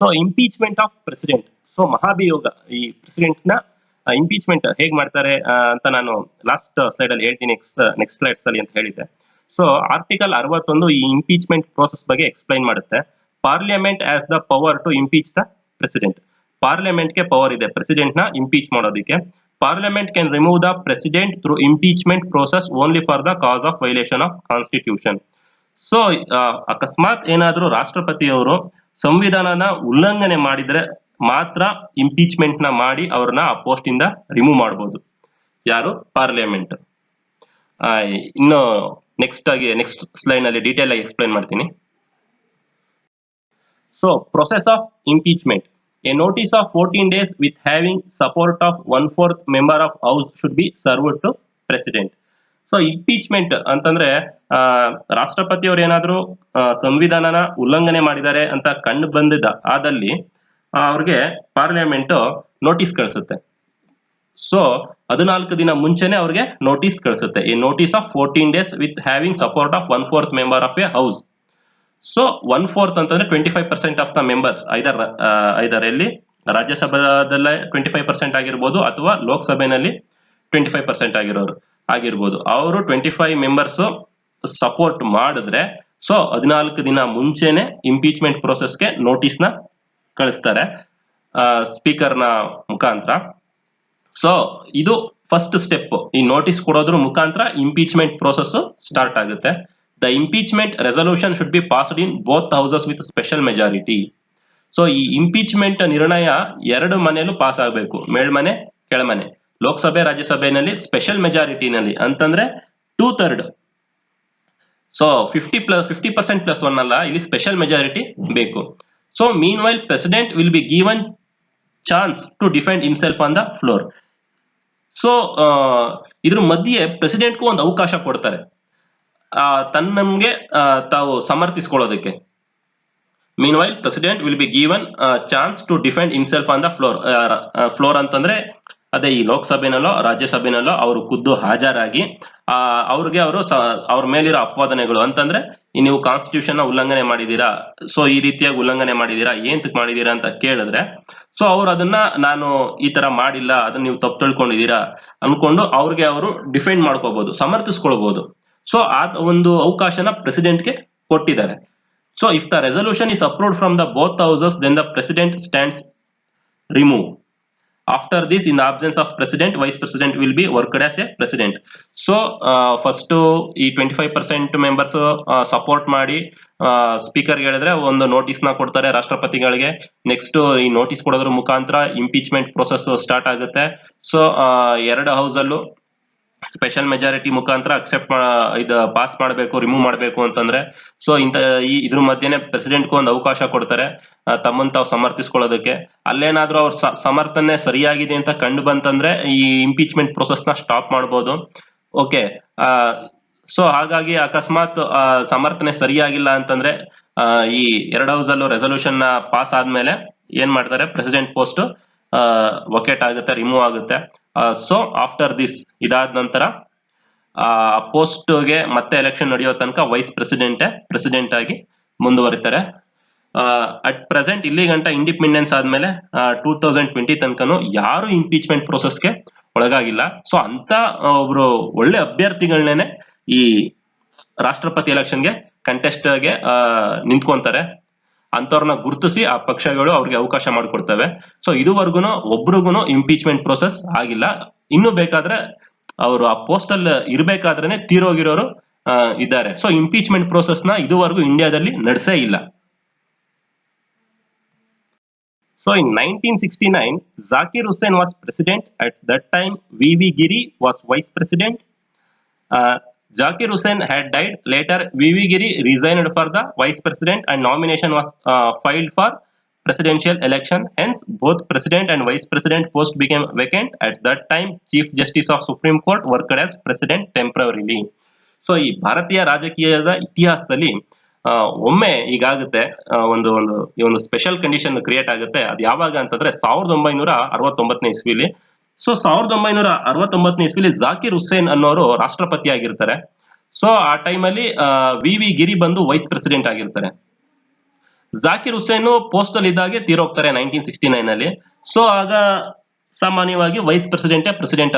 So impeachment of president. So ಮಹಾಭಿಯೋಗ, ಈ ಪ್ರೆಸಿಡೆಂಟ್ ನ ಇಂಪೀಚ್ಮೆಂಟ್ ಹೇಗ್ ಮಾಡ್ತಾರೆ ಅಂತ ನಾನು ಲಾಸ್ಟ್ ಸ್ಲೈಡ್ ಅಲ್ಲಿ ಹೇಳ್ತೀನಿ, ನೆಕ್ಸ್ಟ್ ಸ್ಲೈಡ್ಸ್ ಅಲ್ಲಿ ಅಂತ ಹೇಳಿದ್ದೆ. ಸೊ ಆರ್ಟಿಕಲ್ 61 ಈ ಇಂಪೀಚ್ಮೆಂಟ್ ಪ್ರೋಸೆಸ್ ಬಗ್ಗೆ ಎಕ್ಸ್ಪ್ಲೈನ್ ಮಾಡುತ್ತೆ. Parliament has the power to impeach the president. ಪಾರ್ಲಿಮೆಂಟ್ಗೆ ಪವರ್ ಇದೆ ಪ್ರೆಸಿಡೆಂಟ್ ನ ಇಂಪೀಚ್ ಮಾಡೋದಕ್ಕೆ. Parliament can remove the president through impeachment process only for the cause of violation of constitution. So ಅಕಸ್ಮಾತ್ ಏನಾದ್ರೂ ರಾಷ್ಟ್ರಪತಿಯವರು ಸಂವಿಧಾನನ ಉಲ್ಲಂಘನೆ ಮಾಡಿದ್ರೆ ಮಾತ್ರ ಇಂಪೀಚ್ಮೆಂಟ್ ನ ಮಾಡಿ ಅವ್ರನ್ನ ಆ ಪೋಸ್ಟ್ ಇಂದ ರಿಮೂವ್ ಮಾಡಬಹುದು. ಯಾರು? ಪಾರ್ಲಿಮೆಂಟ್. ಇನ್ನು ನೆಕ್ಸ್ಟ್ ಸ್ಲೈಡ್ ನಲ್ಲಿ ಡೀಟೇಲ್ ಆಗಿ ಎಕ್ಸ್ಪ್ಲೈನ್ ಮಾಡ್ತೀನಿ. So process of impeachment. A notice of 14 days with having support of 1/4 member of House should be served to President. So impeachment ಅಂತಂದ್ರೆ ರಾಷ್ಟ್ರಪತಿಯವರು ಏನಾದ್ರು ಸಂವಿಧಾನನ ಉಲ್ಲಂಘನೆ ಮಾಡಿದ್ದಾರೆ ಅಂತ ಕಂಡು ಬಂದಿದ್ದ ಆದಲ್ಲಿ ಅವ್ರಿಗೆ ಪಾರ್ಲಿಮೆಂಟ್ ನೋಟಿಸ್ ಕಳಿಸುತ್ತೆ. ಸೊ 14 ದಿನ ಮುಂಚೆನೆ ಅವ್ರಿಗೆ ನೋಟಿಸ್ ಕಳಿಸುತ್ತೆ. ಈ notice of 14 days with having support of 1/4 member of a house. So 1/4 ಅಂತಂದ್ರೆ 25% ಆಫ್ ದ ಮೆಂಬರ್ಸ್ ಐದರ್ ಎಲ್ಲಿ ರಾಜ್ಯಸಭಾದಲ್ಲೇ 25% ಆಗಿರ್ಬೋದು ಅಥವಾ ಲೋಕಸಭೆಯಲ್ಲಿ 25% ಆಗಿರ್ಬೋದು. ಅವರು 25 ಮೆಂಬರ್ಸ್ ಸಪೋರ್ಟ್ ಮಾಡಿದ್ರೆ ಸೊ 14 ದಿನ ಮುಂಚೆನೆ ಇಂಪೀಚ್ಮೆಂಟ್ ಪ್ರೋಸೆಸ್ಗೆ ನೋಟಿಸ್ ನ ಕಳಿಸ್ತಾರೆ ಸ್ಪೀಕರ್ ನ ಮುಖಾಂತರ. ಸೊ ಇದು ಫಸ್ಟ್ ಸ್ಟೆಪ್. ಈ ನೋಟಿಸ್ ಕೊಡೋದ್ರ ಮುಖಾಂತರ ಇಂಪೀಚ್ಮೆಂಟ್ ಪ್ರೋಸೆಸ್ ಸ್ಟಾರ್ಟ್ ಆಗುತ್ತೆ. The impeachment resolution should be passed in both houses with special majority. So ಈ ಇಂಪೀಚ್ಮೆಂಟ್ ನಿರ್ಣಯ ಎರಡು ಮನೆಯಲ್ಲೂ ಪಾಸ್ ಆಗಬೇಕು, ಮೇಲ್ಮನೆ ಕೆಳಮನೆ. ಲೋಕಸಭೆ ರಾಜ್ಯಸಭೆಯಲ್ಲಿ ಸ್ಪೆಷಲ್ ಮೆಜಾರಿಟಿನಲ್ಲಿ ಅಂತಂದ್ರೆ 2/3. ಸೊ 50% ಪ್ಲಸ್ 1 ಅಲ್ಲ, ಇಲ್ಲಿ ಸ್ಪೆಷಲ್ ಮೆಜಾರಿಟಿ ಬೇಕು. So meanwhile president will be given chance to defend himself on the floor. So ಇದ್ರ ಮಧ್ಯೆ ಪ್ರೆಸಿಡೆಂಟ್ಗೂ ಒಂದು ಅವಕಾಶ ಕೊಡ್ತಾರೆ ತನ್ನಂಗೆ ತಾವು ಸಮರ್ಥಿಸ್ಕೊಳ್ಳೋದಕ್ಕೆ. Meanwhile president will be given chance to defend himself on the floor. Floor ಅಂತಂದ್ರೆ ಅದೇ ಈ ಲೋಕಸಭೆನಲ್ಲೋ ರಾಜ್ಯಸಭೆನಲ್ಲೋ ಅವರು ಖುದ್ದು ಹಾಜರಾಗಿ ಅವ್ರಿಗೆ ಅವ್ರ ಮೇಲಿರೋ ಅಪವಾದನೆಗಳು ಅಂತಂದ್ರೆ ನೀವು ಕಾನ್ಸ್ಟಿಟ್ಯೂಷನ್ ನ ಉಲ್ಲಂಘನೆ ಮಾಡಿದೀರಾ, ಸೊ ಈ ರೀತಿಯಾಗಿ ಉಲ್ಲಂಘನೆ ಮಾಡಿದೀರಾ, ಏಂತಕ್ ಮಾಡಿದೀರಾ ಅಂತ ಕೇಳಿದ್ರೆ ಸೊ ಅವ್ರು ಅದನ್ನ ನಾನು ಈ ತರ ಮಾಡಿಲ್ಲ, ಅದನ್ನ ನೀವು ತಪ್ಪು ತಿಳ್ಕೊಂಡಿದೀರಾ ಅನ್ಕೊಂಡು ಅವ್ರಿಗೆ ಅವರು ಡಿಫೆಂಡ್ ಮಾಡ್ಕೋಬಹುದು, ಸಮರ್ಥಿಸ್ಕೊಳ್ಬಹುದು. ಸೊ ಆ ಒಂದು ಅವಕಾಶನ ಪ್ರೆಸಿಡೆಂಟ್ಗೆ ಕೊಟ್ಟಿದ್ದಾರೆ. So if the resolution is approved from the both houses then the president stands remove. After this in the absence of president vice president will be worked as a president. So first ಈ 25% members support ಮಾಡಿ speaker ಹೇಳಿದ್ರೆ ಒಂದು notice ನ ಕೊಡ್ತಾರೆ ರಾಷ್ಟ್ರಪತಿಗಳಿಗೆ. Next ಈ notice ಕೊಡೋದ್ರ ಮುಖಾಂತರ impeachment process start ಆಗುತ್ತೆ. ಸೊ ಎರಡು ಹೌಸ್ ಅಲ್ಲೂ ಸ್ಪೆಷಲ್ ಮೆಜಾರಿಟಿ ಮುಖಾಂತರ ಅಕ್ಸೆಪ್ಟ್ ಇದು ಪಾಸ್ ಮಾಡಬೇಕು, ರಿಮೂವ್ ಮಾಡಬೇಕು ಅಂತಂದ್ರೆ ಸೊ ಇದ್ರ ಮಧ್ಯೆನೆ ಪ್ರೆಸಿಡೆಂಟ್ಗೂ ಒಂದು ಅವಕಾಶ ಕೊಡ್ತಾರೆ ತಮ್ಮನ್ನು ತಾವು ಸಮರ್ಥಿಸ್ಕೊಳ್ಳೋದಕ್ಕೆ. ಅಲ್ಲೇನಾದ್ರೂ ಅವ್ರ ಸಮರ್ಥನೆ ಸರಿಯಾಗಿದೆ ಅಂತ ಕಂಡು ಬಂತಂದ್ರೆ ಈ ಇಂಪೀಚ್ಮೆಂಟ್ ಪ್ರೋಸೆಸ್ ನ ಸ್ಟಾಪ್ ಮಾಡ್ಬೋದು. ಓಕೆ, ಸೊ ಹಾಗಾಗಿ ಅಕಸ್ಮಾತ್ ಸಮರ್ಥನೆ ಸರಿಯಾಗಿಲ್ಲ ಅಂತಂದ್ರೆ ಈ ಎರಡು ಹೌಸ್ ಅಲ್ಲೂ ರೆಸಲ್ಯೂಷನ್ ನ ಪಾಸ್ ಆದ್ಮೇಲೆ ಏನ್ ಮಾಡ್ತಾರೆ, ಪ್ರೆಸಿಡೆಂಟ್ ಪೋಸ್ಟ್ ವೊಕೇಟ್ ಆಗುತ್ತೆ, ರಿಮೂವ್ ಆಗುತ್ತೆ. ಸೊ ಆಫ್ಟರ್ ದಿಸ್ ಇದಾದ ನಂತರ ಪೋಸ್ಟ್ಗೆ ಮತ್ತೆ ಎಲೆಕ್ಷನ್ ನಡೆಯೋ ತನಕ ವೈಸ್ ಪ್ರೆಸಿಡೆಂಟ್ ಆಗಿ ಮುಂದುವರಿತಾರೆ. ಅಟ್ ಪ್ರೆಸೆಂಟ್ ಇಲ್ಲಿ ಗಂಟ ಇಂಡಿಪೆಂಡೆನ್ಸ್ ಆದ್ಮೇಲೆ 2020 ತನಕನು ಯಾರು ಇಂಪೀಚ್ಮೆಂಟ್ ಪ್ರೋಸೆಸ್ಗೆ ಒಳಗಾಗಿಲ್ಲ. ಸೊ ಅಂತ ಒಬ್ರು ಒಳ್ಳೆ ಅಭ್ಯರ್ಥಿಗಳನ್ನೇ ಈ ರಾಷ್ಟ್ರಪತಿ ಎಲೆಕ್ಷನ್ಗೆ ಕಂಟೆಸ್ಟ್ಗೆ ನಿಂತ್ಕೊಂತಾರೆ. ಅಂತವ್ರನ್ನ ಗುರುತಿಸಿ ಆ ಪಕ್ಷಗಳು ಅವ್ರಿಗೆ ಅವಕಾಶ ಮಾಡಿಕೊಡ್ತವೆ. ಸೊ ಇದುವರೆಗೂ ಒಬ್ರಿಗೂ ಇಂಪೀಚ್ಮೆಂಟ್ ಪ್ರೋಸೆಸ್ ಆಗಿಲ್ಲ. ಇನ್ನು ಬೇಕಾದ್ರೆ ಅವರು ಆ ಪೋಸ್ಟ್ ಅಲ್ಲಿ ಇರ್ಬೇಕಾದ್ರೇನೆ ತೀರೋಗಿರೋರು ಇದ್ದಾರೆ. ಸೊ ಇಂಪೀಚ್ಮೆಂಟ್ ಪ್ರೋಸೆಸ್ ನ ಇದುವರೆಗೂ ಇಂಡಿಯಾದಲ್ಲಿ ನಡೆಸೇ ಇಲ್ಲ. So in 1969, Zakir Hussain was president. At that time, V.V. Giri was vice president. Zakir Hussain had died. Later, V.V. Giri resigned for the vice president and nomination was filed for presidential election. Hence, both president and vice president post became vacant. At that time, Chief Justice of Supreme Court worked as president temporarily. So, ಈ ಭಾರತೀಯ ರಾಜಕೀಯದ ಇತಿಹಾಸದಲ್ಲಿ ಒಮ್ಮೆ ಈಗಾಗುತ್ತೆ ಒಂದು special condition create ಆಗುತ್ತೆ. ಅದು ಯಾವಾಗ ಅಂತಂದ್ರೆ 1969 ಇಸ್ವಿಲಿ. ಸೊ 1969 ಇಸ್ವಿಲಿ ಜಾಕಿರ್ ಹುಸೇನ್ ಅನ್ನೋರು ರಾಷ್ಟ್ರಪತಿ ಆಗಿರ್ತಾರೆ. ಸೊ ಆ ಟೈಮಲ್ಲಿ ವಿ ಗಿರಿ ಬಂದು ವೈಸ್ ಪ್ರೆಸಿಡೆಂಟ್ ಆಗಿರ್ತಾರೆ. ಜಾಕಿರ್ ಹುಸೇನ್ ಪೋಸ್ಟ್ ಅಲ್ಲಿ ಇದ್ದಾಗೆ ತೀರೋಗ್ತಾರೆ 1969 ಅಲ್ಲಿ. ಸೊ ಆಗ ಸಾಮಾನ್ಯವಾಗಿ ವೈಸ್ ಪ್ರೆಸಿಡೆಂಟ್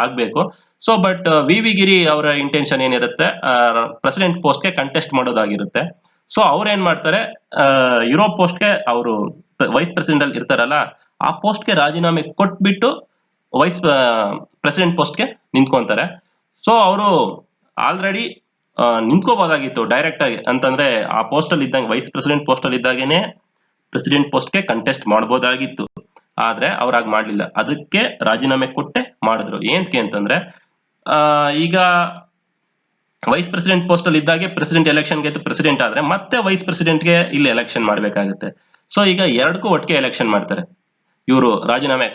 ಆಗ್ಬೇಕು. ಸೊ ಬಟ್ ವಿ ವಿ ಗಿರಿ ಅವರ ಇಂಟೆನ್ಷನ್ ಏನಿರುತ್ತೆ, ಪ್ರೆಸಿಡೆಂಟ್ ಪೋಸ್ಟ್ಗೆ ಕಂಟೆಸ್ಟ್ ಮಾಡೋದಾಗಿರುತ್ತೆ. ಸೊ ಅವ್ರು ಏನ್ ಮಾಡ್ತಾರೆ, ಯುರೋಪ್ ಪೋಸ್ಟ್ಗೆ ಅವರು ವೈಸ್ ಪ್ರೆಸಿಡೆಂಟ್ ಅಲ್ಲಿ ಇರ್ತಾರಲ್ಲ, ಆ ಪೋಸ್ಟ್ಗೆ ರಾಜೀನಾಮೆ ಕೊಟ್ಬಿಟ್ಟು ವೈಸ್ ಪ್ರೆಸಿಡೆಂಟ್ ಪೋಸ್ಟ್ಗೆ ನಿಂತ್ಕೊಂತಾರೆ. ಸೊ ಅವರು ಆಲ್ರೆಡಿ ನಿಂತ್ಕೋಬಹುದಾಗಿತ್ತು ಡೈರೆಕ್ಟ್ ಆಗಿ, ಅಂತಂದ್ರೆ ಆ ಪೋಸ್ಟ್ ಅಲ್ಲಿ ಇದ್ದಂಗೆ, ವೈಸ್ ಪ್ರೆಸಿಡೆಂಟ್ ಪೋಸ್ಟ್ ಅಲ್ಲಿ ಇದ್ದಾಗೇನೆ ಪ್ರೆಸಿಡೆಂಟ್ ಪೋಸ್ಟ್ಗೆ ಕಂಟೆಸ್ಟ್ ಮಾಡಬಹುದಾಗಿತ್ತು. ಆದ್ರೆ ಅವ್ರಾಗ ಮಾಡ್ಲಿಲ್ಲ, ಅದಕ್ಕೆ ರಾಜೀನಾಮೆ ಕೊಟ್ಟೆ ಮಾಡಿದ್ರು. ಏನಕ್ಕೆ ಅಂತಂದ್ರೆ ಈಗ ವೈಸ್ ಪ್ರೆಸಿಡೆಂಟ್ ಪೋಸ್ಟ್ ಅಲ್ಲಿ ಇದ್ದಾಗೆ ಪ್ರೆಸಿಡೆಂಟ್ ಎಲೆಕ್ಷನ್ ಗೆದ್ದು ಪ್ರೆಸಿಡೆಂಟ್ ಆದ್ರೆ ಮತ್ತೆ ವೈಸ್ ಪ್ರೆಸಿಡೆಂಟ್ಗೆ ಇಲ್ಲಿ ಎಲೆಕ್ಷನ್ ಮಾಡ್ಬೇಕಾಗುತ್ತೆ. ಸೊ ಈಗ ಎರಡಕ್ಕೂ ಒಟ್ಟಿಗೆ ಎಲೆಕ್ಷನ್ ಮಾಡ್ತಾರೆ ಇವರು ರಾಜೀನಾಮೆ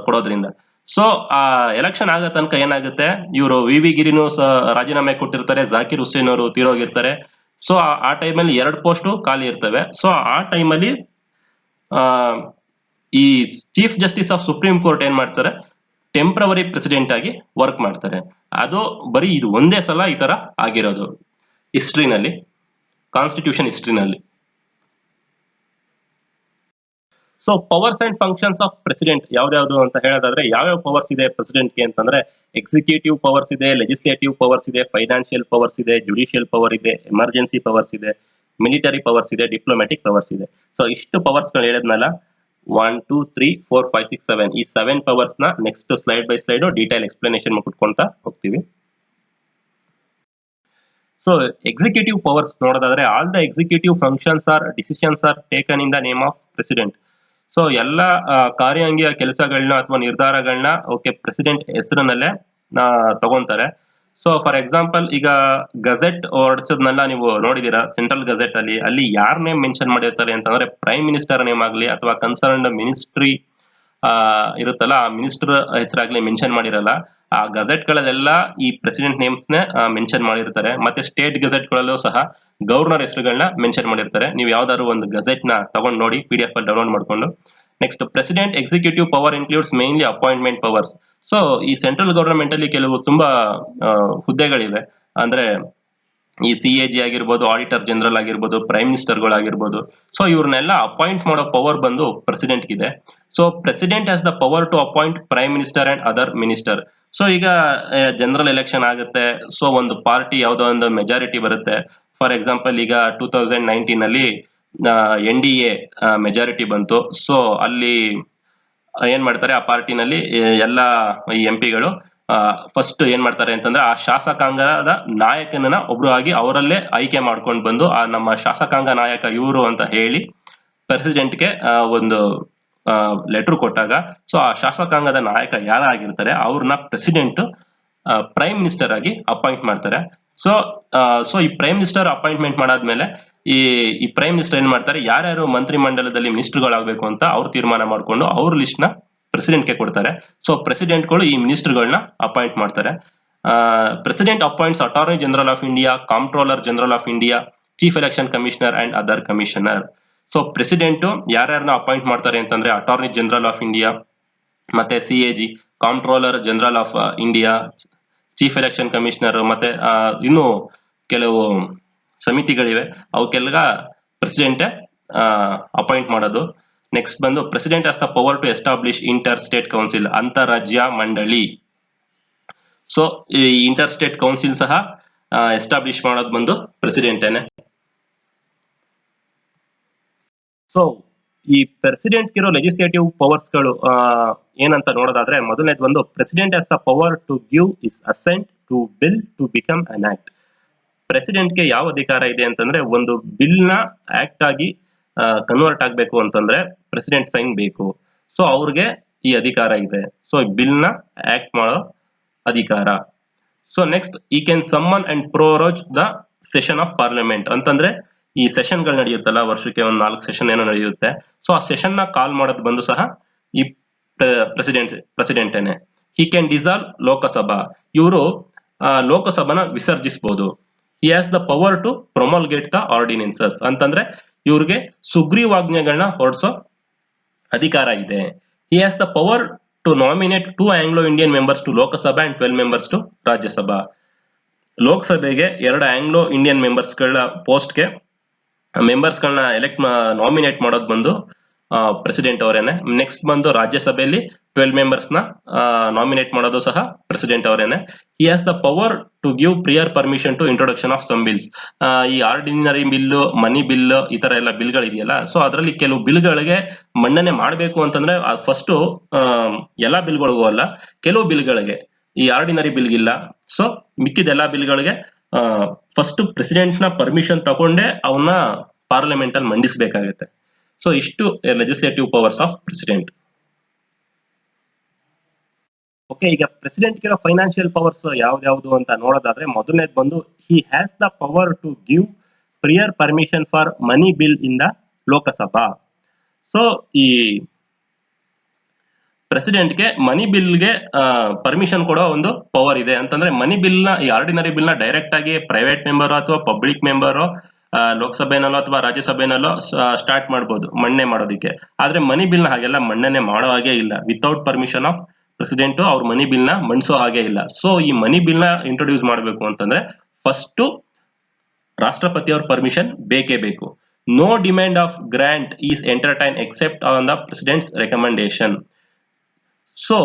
ಕೊಡೋದ್ರಿಂದ. ಸೊ ಆ ಎಲೆಕ್ಷನ್ ಆಗೋ ತನಕ ಏನಾಗುತ್ತೆ, ಇವರು ವಿ ವಿ ಗಿರಿನೂ ರಾಜೀನಾಮೆ ಕೊಟ್ಟಿರ್ತಾರೆ, ಜಾಕಿರ್ ಹುಸೇನ್ ಅವರು ತೀರೋಗಿರ್ತಾರೆ. ಸೊ ಆ ಟೈಮಲ್ಲಿ 2 ಪೋಸ್ಟು ಖಾಲಿ ಇರ್ತವೆ. ಸೊ ಆ ಟೈಮಲ್ಲಿ ಈ chief justice of supreme court ಏನ್ ಮಾಡ್ತಾರೆ, ಟೆಂಪ್ರವರಿ ಪ್ರೆಸಿಡೆಂಟ್ ಆಗಿ ವರ್ಕ್ ಮಾಡ್ತಾರೆ. ಅದು ಬರೀ ಇದು ಒಂದೇ ಸಲ ಈ ತರ ಆಗಿರೋದು ಹಿಸ್ಟ್ರಿನಲ್ಲಿ, ಕಾನ್ಸ್ಟಿಟ್ಯೂಷನ್ ಹಿಸ್ಟ್ರಿನಲ್ಲಿ. So powers and functions of president ಯಾವ್ದಾವ್ದು ಅಂತ ಹೇಳೋದಾದ್ರೆ, ಯಾವ್ಯಾವ ಪವರ್ಸ್ ಇದೆ ಪ್ರೆಸಿಡೆಂಟ್ಗೆ ಅಂತಂದ್ರೆ, ಎಕ್ಸಿಕ್ಯೂಟಿವ್ ಪವರ್ಸ್ ಇದೆ, ಲೆಜಿಸ್ಲೇಟಿವ್ ಪವರ್ಸ್ ಇದೆ, ಫೈನಾನ್ಷಿಯಲ್ ಪವರ್ಸ್ ಇದೆ, ಜುಡಿಷಿಯಲ್ ಪವರ್ ಇದೆ, ಎಮರ್ಜೆನ್ಸಿ ಪವರ್ಸ್ ಇದೆ, ಮಿಲಿಟರಿ ಪವರ್ಸ್ ಇದೆ, ಡಿಪ್ಲೊಮ್ಯಾಟಿಕ್ ಪವರ್ಸ್ ಇದೆ. ಸೊ ಇಷ್ಟು ಪವರ್ಸ್ ಗಳು ಹೇಳಿದ್ನಲ್ಲ, 1 2 3 4 5 6 7 ಈ 7 ಪವರ್ಸ್ ನ next slide by slide detail explanation ಮಾಡ್ಕೊಳ್ತಾ ಹೋಗ್ತೀವಿ. ಸೊ ಎಕ್ಸಿಕ್ಯೂಟಿವ್ ಪವರ್ಸ್ ನೋಡೋದಾದ್ರೆ, all the executive functions are decisions are taken in the name of president. So ಎಲ್ಲ ಕಾರ್ಯಾಂಗೀಯ ಕೆಲಸಗಳನ್ನ ಅಥವಾ ನಿರ್ಧಾರಗಳನ್ನ ಪ್ರೆಸಿಡೆಂಟ್ ಹೆಸರಿನಲ್ಲೇ ತಗೊಂತಾರೆ. ಸೊ ಫಾರ್ ಎಕ್ಸಾಂಪಲ್, ಈಗ ಗಜೆಟ್ ಹೊರಡಿಸೋದ್ನೆಲ್ಲ ನೀವು ನೋಡಿದೀರಾ, ಸೆಂಟ್ರಲ್ ಗಜೆಟ್ ಅಲ್ಲಿ ಯಾರ್ ನೇಮ್ ಮೆನ್ಷನ್ ಮಾಡಿರ್ತಾರೆ ಅಂತಂದ್ರೆ, ಪ್ರೈಮ್ ಮಿನಿಸ್ಟರ್ ನೇಮ್ ಆಗ್ಲಿ ಅಥವಾ ಕನ್ಸರ್ನ್ಡ್ ಮಿನಿಸ್ಟ್ರಿ ಇರುತ್ತಲ್ಲ, ಆ ಮಿನಿಸ್ಟರ್ ಹೆಸರಾಗ್ಲಿ ಮೆನ್ಷನ್ ಮಾಡಿರಲ್ಲ. ಆ ಗಜೆಟ್ ಗಳಲ್ಲೆಲ್ಲ ಈ ಪ್ರೆಸಿಡೆಂಟ್ ನೇಮ್ಸ್ ನ ಮೆನ್ಷನ್ ಮಾಡಿರ್ತಾರೆ. ಮತ್ತೆ ಸ್ಟೇಟ್ ಗಜೆಟ್ ಗಳಲ್ಲೂ ಸಹ ಗವರ್ನರ್ ಹೆಸರುಗಳನ್ನ ಮೆನ್ಷನ್ ಮಾಡಿರ್ತಾರೆ. ನೀವು ಯಾವ್ದಾದ್ರು ಒಂದು ಗಜೆಟ್ ನ ತಗೊಂಡ್ ನೋಡಿ, PDF ಅಲ್ಲಿ ಡೌನ್ಲೋಡ್ ಮಾಡ್ಕೊಂಡು. Next, president executive power includes mainly appointment powers. So ಈ ಸೆಂಟ್ರಲ್ ಗವರ್ನಮೆಂಟ್ ಅಲ್ಲಿ ಕೆಲವು ತುಂಬಾ ಹುದ್ದೆಗಳಿವೆ. ಅಂದ್ರೆ ಈ CAG ಆಗಿರ್ಬೋದು, ಆಡಿಟರ್ ಜನರಲ್ ಆಗಿರ್ಬೋದು, ಪ್ರೈಮ್ ಮಿನಿಸ್ಟರ್ಗಳಾಗಿರ್ಬೋದು. ಸೊ ಇವ್ರನ್ನೆಲ್ಲ ಅಪಾಯಿಂಟ್ ಮಾಡೋ ಪವರ್ ಬಂದು ಪ್ರೆಸಿಡೆಂಟ್ ಇದೆ. So president has the power to appoint prime minister and other minister. So ಈಗ ಜನರಲ್ ಎಲೆಕ್ಷನ್ ಆಗುತ್ತೆ. ಸೊ ಒಂದು ಪಾರ್ಟಿ ಯಾವುದೋ ಒಂದು ಮೆಜಾರಿಟಿ ಬರುತ್ತೆ. ಫಾರ್ ಎಕ್ಸಾಂಪಲ್, ಈಗ 2019 ಅಲ್ಲಿ NDA ಮೆಜಾರಿಟಿ ಬಂತು. ಸೊ ಅಲ್ಲಿ ಏನ್ ಮಾಡ್ತಾರೆ, ಆ ಪಾರ್ಟಿನಲ್ಲಿ ಎಲ್ಲ ಈ MP ಗಳು ಫಸ್ಟ್ ಏನ್ ಮಾಡ್ತಾರೆ ಅಂತಂದ್ರೆ, ಆ ಶಾಸಕಾಂಗದ ನಾಯಕನನ್ನ ಒಬ್ರು ಆಗಿ ಅವರಲ್ಲೇ ಆಯ್ಕೆ ಮಾಡ್ಕೊಂಡು ಬಂದು, ಆ ನಮ್ಮ ಶಾಸಕಾಂಗ ನಾಯಕ ಇವರು ಅಂತ ಹೇಳಿ ಪ್ರೆಸಿಡೆಂಟ್ಗೆ ಒಂದು ಲೆಟರ್ ಕೊಟ್ಟಾಗ, ಸೊ ಆ ಶಾಸಕಾಂಗದ ನಾಯಕ ಯಾರಾಗಿರ್ತಾರೆ ಅವ್ರನ್ನ ಪ್ರೆಸಿಡೆಂಟ್ ಪ್ರೈಮ್ ಮಿನಿಸ್ಟರ್ ಆಗಿ ಅಪಾಯಿಂಟ್ ಮಾಡ್ತಾರೆ. ಸೊ ಈ ಪ್ರೈಮ್ ಮಿನಿಸ್ಟರ್ ಅಪಾಯಿಂಟ್ಮೆಂಟ್ ಮಾಡಾದ್ಮೇಲೆ ಈ ಪ್ರೈಮ್ ಮಿನಿಸ್ಟರ್ ಏನ್ ಮಾಡ್ತಾರೆ, ಯಾರ್ಯಾರು ಮಂತ್ರಿ ಮಂಡಲದಲ್ಲಿ ಮಿನಿಸ್ಟರ್ಗಳಾಗಬೇಕು ಅಂತ ಅವ್ರು ತೀರ್ಮಾನ ಮಾಡ್ಕೊಂಡು ಅವ್ರ ಲಿಸ್ಟ್ ನ ಪ್ರೆಸಿಡೆಂಟ್ಗೆ ಕೊಡ್ತಾರೆ. ಸೊ ಪ್ರೆಸಿಡೆಂಟ್ಗಳು ಈ ಮಿನಿಸ್ಟರ್ಗಳನ್ನ ಅಪಾಯಿಂಟ್ ಮಾಡ್ತಾರೆ. President appoints attorney general of India, comptroller general of India, chief election commissioner and other commissioner. So president ಯಾರ್ಯಾರನ್ನ ಅಪಾಯಿಂಟ್ ಮಾಡ್ತಾರೆ ಅಂತಂದ್ರೆ, ಅಟಾರ್ನಿ ಜನರಲ್ ಆಫ್ ಇಂಡಿಯಾ, ಮತ್ತೆ CAG, comptroller general of India, chief election commissioner, ಮತ್ತೆ ಇನ್ನು ಕೆಲವು ಸಮಿತಿಗಳಿವೆ, ಅವಕ್ಕೆಲ್ಲ ಪ್ರೆಸಿಡೆಂಟೇ ಅಪಾಯಿಂಟ್ ಮಾಡೋದು. ನೆಕ್ಸ್ಟ್ ಬಂದು, president has the power to establish inter state council, ಅಂತಾರಾಜ್ಯ ಮಂಡಳಿ. ಸೊ ಈ ಇಂಟರ್ ಸ್ಟೇಟ್ ಕೌನ್ಸಿಲ್ ಸಹ ಎಸ್ಟಾಬ್ಲಿಷ್ ಮಾಡೋದು ಬಂದು ಪ್ರೆಸಿಡೆಂಟೇನೆ. ಸೊ ಈ ಪ್ರೆಸಿಡೆಂಟ್ ಇರೋ ಲೆಜಿಸ್ಲೇಟಿವ್ ಪವರ್ಸ್ ಗಳು ಏನಂತ ನೋಡೋದಾದ್ರೆ, ಮೊದಲನೇದು ಬಂದು, president has the power to give his assent to bill to become an act. ಪ್ರೆಸಿಡೆಂಟ್ಗೆ ಯಾವ ಅಧಿಕಾರ ಇದೆ ಅಂತಂದ್ರೆ, ಒಂದು ಬಿಲ್ ನ ಆಕ್ಟ್ ಆಗಿ ಕನ್ವರ್ಟ್ ಆಗ್ಬೇಕು ಅಂತಂದ್ರೆ ಪ್ರೆಸಿಡೆಂಟ್ ಸೈನ್ ಬೇಕು. ಸೊ ಅವ್ರಿಗೆ ಈ ಅಧಿಕಾರ ಇದೆ. ಸೊ ಬಿಲ್ ನ ಆಕ್ಟ್ ಮಾಡೋ ಅಧಿಕಾರ. ಸೊ ನೆಕ್ಸ್ಟ್, ಈ can summon and prorogue the session of parliament. ಅಂತಂದ್ರೆ ಈ ಸೆಷನ್ ಗಳು ನಡೆಯುತ್ತಲ್ಲ, ವರ್ಷಕ್ಕೆ ಒಂದು 4 ಸೆಷನ್ ಏನೋ ನಡೆಯುತ್ತೆ. ಸೊ ಆ ಸೆಷನ್ ನ ಕಾಲ್ ಮಾಡೋದು ಬಂದು ಸಹ ಈ ಪ್ರೆಸಿಡೆಂಟೇನೆ. He can dissolve Lok Sabha. ಇವರು ಲೋಕಸಭಾನ ವಿಸರ್ಜಿಸಬಹುದು. He has the power to promulgate the ordinances. ಅಂತಂದ್ರೆ ಇವ್ರಿಗೆ ಸುಗ್ರೀವಾಜ್ಞೆಗಳನ್ನ ಹೊರಡಿಸೋ ಅಧಿಕಾರ ಇದೆ. He has the power to nominate 2 Anglo Indian members to Lok Sabha and 12 members to Rajya Sabha. ಲೋಕಸಭೆಗೆ 2 ಆಂಗ್ಲೋ ಇಂಡಿಯನ್ ಮೆಂಬರ್ಸ್ ಗಳ ಪೋಸ್ಟ್ಗೆ ಮೆಂಬರ್ಸ್ ಗಳನ್ನ ನಾಮಿನೇಟ್ ಮಾಡೋದು ಬಂದು ಪ್ರೆಸಿಡೆಂಟ್ ಅವರೇನೆ. ನೆಕ್ಸ್ಟ್ ಬಂದು ರಾಜ್ಯಸಭೆಯಲ್ಲಿ 12 ಮೆಂಬರ್ಸ್ ನ ನಾಮಿನೇಟ್ ಮಾಡೋದು ಸಹ ಪ್ರೆಸಿಡೆಂಟ್ ಅವರೇನೆ. He has the power to give prior permission to introduction of some bills. ಈ ಆರ್ಡಿನರಿ ಬಿಲ್, ಮನಿ ಬಿಲ್, ಈ ತರ ಎಲ್ಲ ಬಿಲ್ಗಳಿದೆಯಲ್ಲ, ಸೊ ಅದರಲ್ಲಿ ಕೆಲವು ಬಿಲ್ಗಳಿಗೆ ಮನ್ನಣೆ ಮಾಡಬೇಕು ಅಂತಂದ್ರೆ ಫಸ್ಟ್ ಎಲ್ಲಾ ಬಿಲ್ಗಳಿಗೂ ಅಲ್ಲ, ಕೆಲವು ಬಿಲ್ಗಳಿಗೆ, ಈ ಆರ್ಡಿನರಿ ಬಿಲ್ಗಿಲ್ಲ. ಸೊ ಮಿಕ್ಕಿದ ಎಲ್ಲಾ ಬಿಲ್ಗಳಿಗೆ ಫಸ್ಟ್ ಪ್ರೆಸಿಡೆಂಟ್ ನ ಪರ್ಮಿಷನ್ ತಗೊಂಡೇ ಅವನ್ನ ಪಾರ್ಲಿಮೆಂಟ್ ಅಲ್ಲಿ ಮಂಡಿಸಬೇಕಾಗುತ್ತೆ. ಸೊ ಇಷ್ಟು legislative powers of president. Okay, ಈಗ ಪ್ರೆಸಿಡೆಂಟ್ ಗಿರೋ ಫೈನಾನ್ಷಿಯಲ್ ಪವರ್ಸ್ ಯಾವ್ದು ಅಂತ ನೋಡೋದಾದ್ರೆ, ಮೊದಲನೇದು ಬಂದು he has the power to give prior permission for money bill in the Lok Sabha. So ಈ ಪ್ರೆಸಿಡೆಂಟ್ಗೆ ಮನಿ ಬಿಲ್ಗೆ ಪರ್ಮಿಷನ್ ಕೊಡೋ ಒಂದು ಪವರ್ ಇದೆ. ಅಂತಂದ್ರೆ ಮನಿ ಬಿಲ್ ನ, ಈ ಆರ್ಡಿನರಿ ಬಿಲ್ ನ ಡೈರೆಕ್ಟ್ ಆಗಿ ಪ್ರೈವೇಟ್ ಮೆಂಬರ್ ಅಥವಾ ಪಬ್ಲಿಕ್ ಮೆಂಬರ್ ಲೋಕಸಭೆನಲ್ಲೋ ಅಥವಾ ರಾಜ್ಯಸಭೆನಲ್ಲೋ ಸ್ಟಾರ್ಟ್ ಮಾಡ್ಬೋದು ಮಣ್ಣೆ ಮಾಡೋದಕ್ಕೆ. ಆದ್ರೆ ಮನಿ ಬಿಲ್ ನ ಹಾಗೆಲ್ಲ ಮಣ್ಣನೆ ಮಾಡೋ ಹಾಗೆ ಇಲ್ಲ. ವಿತೌಟ್ ಪರ್ಮಿಷನ್ ಆಫ್ ಪ್ರೆಸಿಡೆಂಟ್ ಅವ್ರ ಮನಿ ಬಿಲ್ ನ ಮಂಡಿಸೋ ಹಾಗೆ ಇಲ್ಲ. ಸೊ ಈ ಮನಿ ಬಿಲ್ ನ ಇಂಟ್ರೊಡ್ಯೂಸ್ ಮಾಡಬೇಕು ಅಂತಂದ್ರೆ ಫಸ್ಟ್ ರಾಷ್ಟ್ರಪತಿ ಅವ್ರ ಪರ್ಮಿಷನ್ ಬೇಕೇ ಬೇಕು. No demand of grant is entertain except on the president's recommendation. So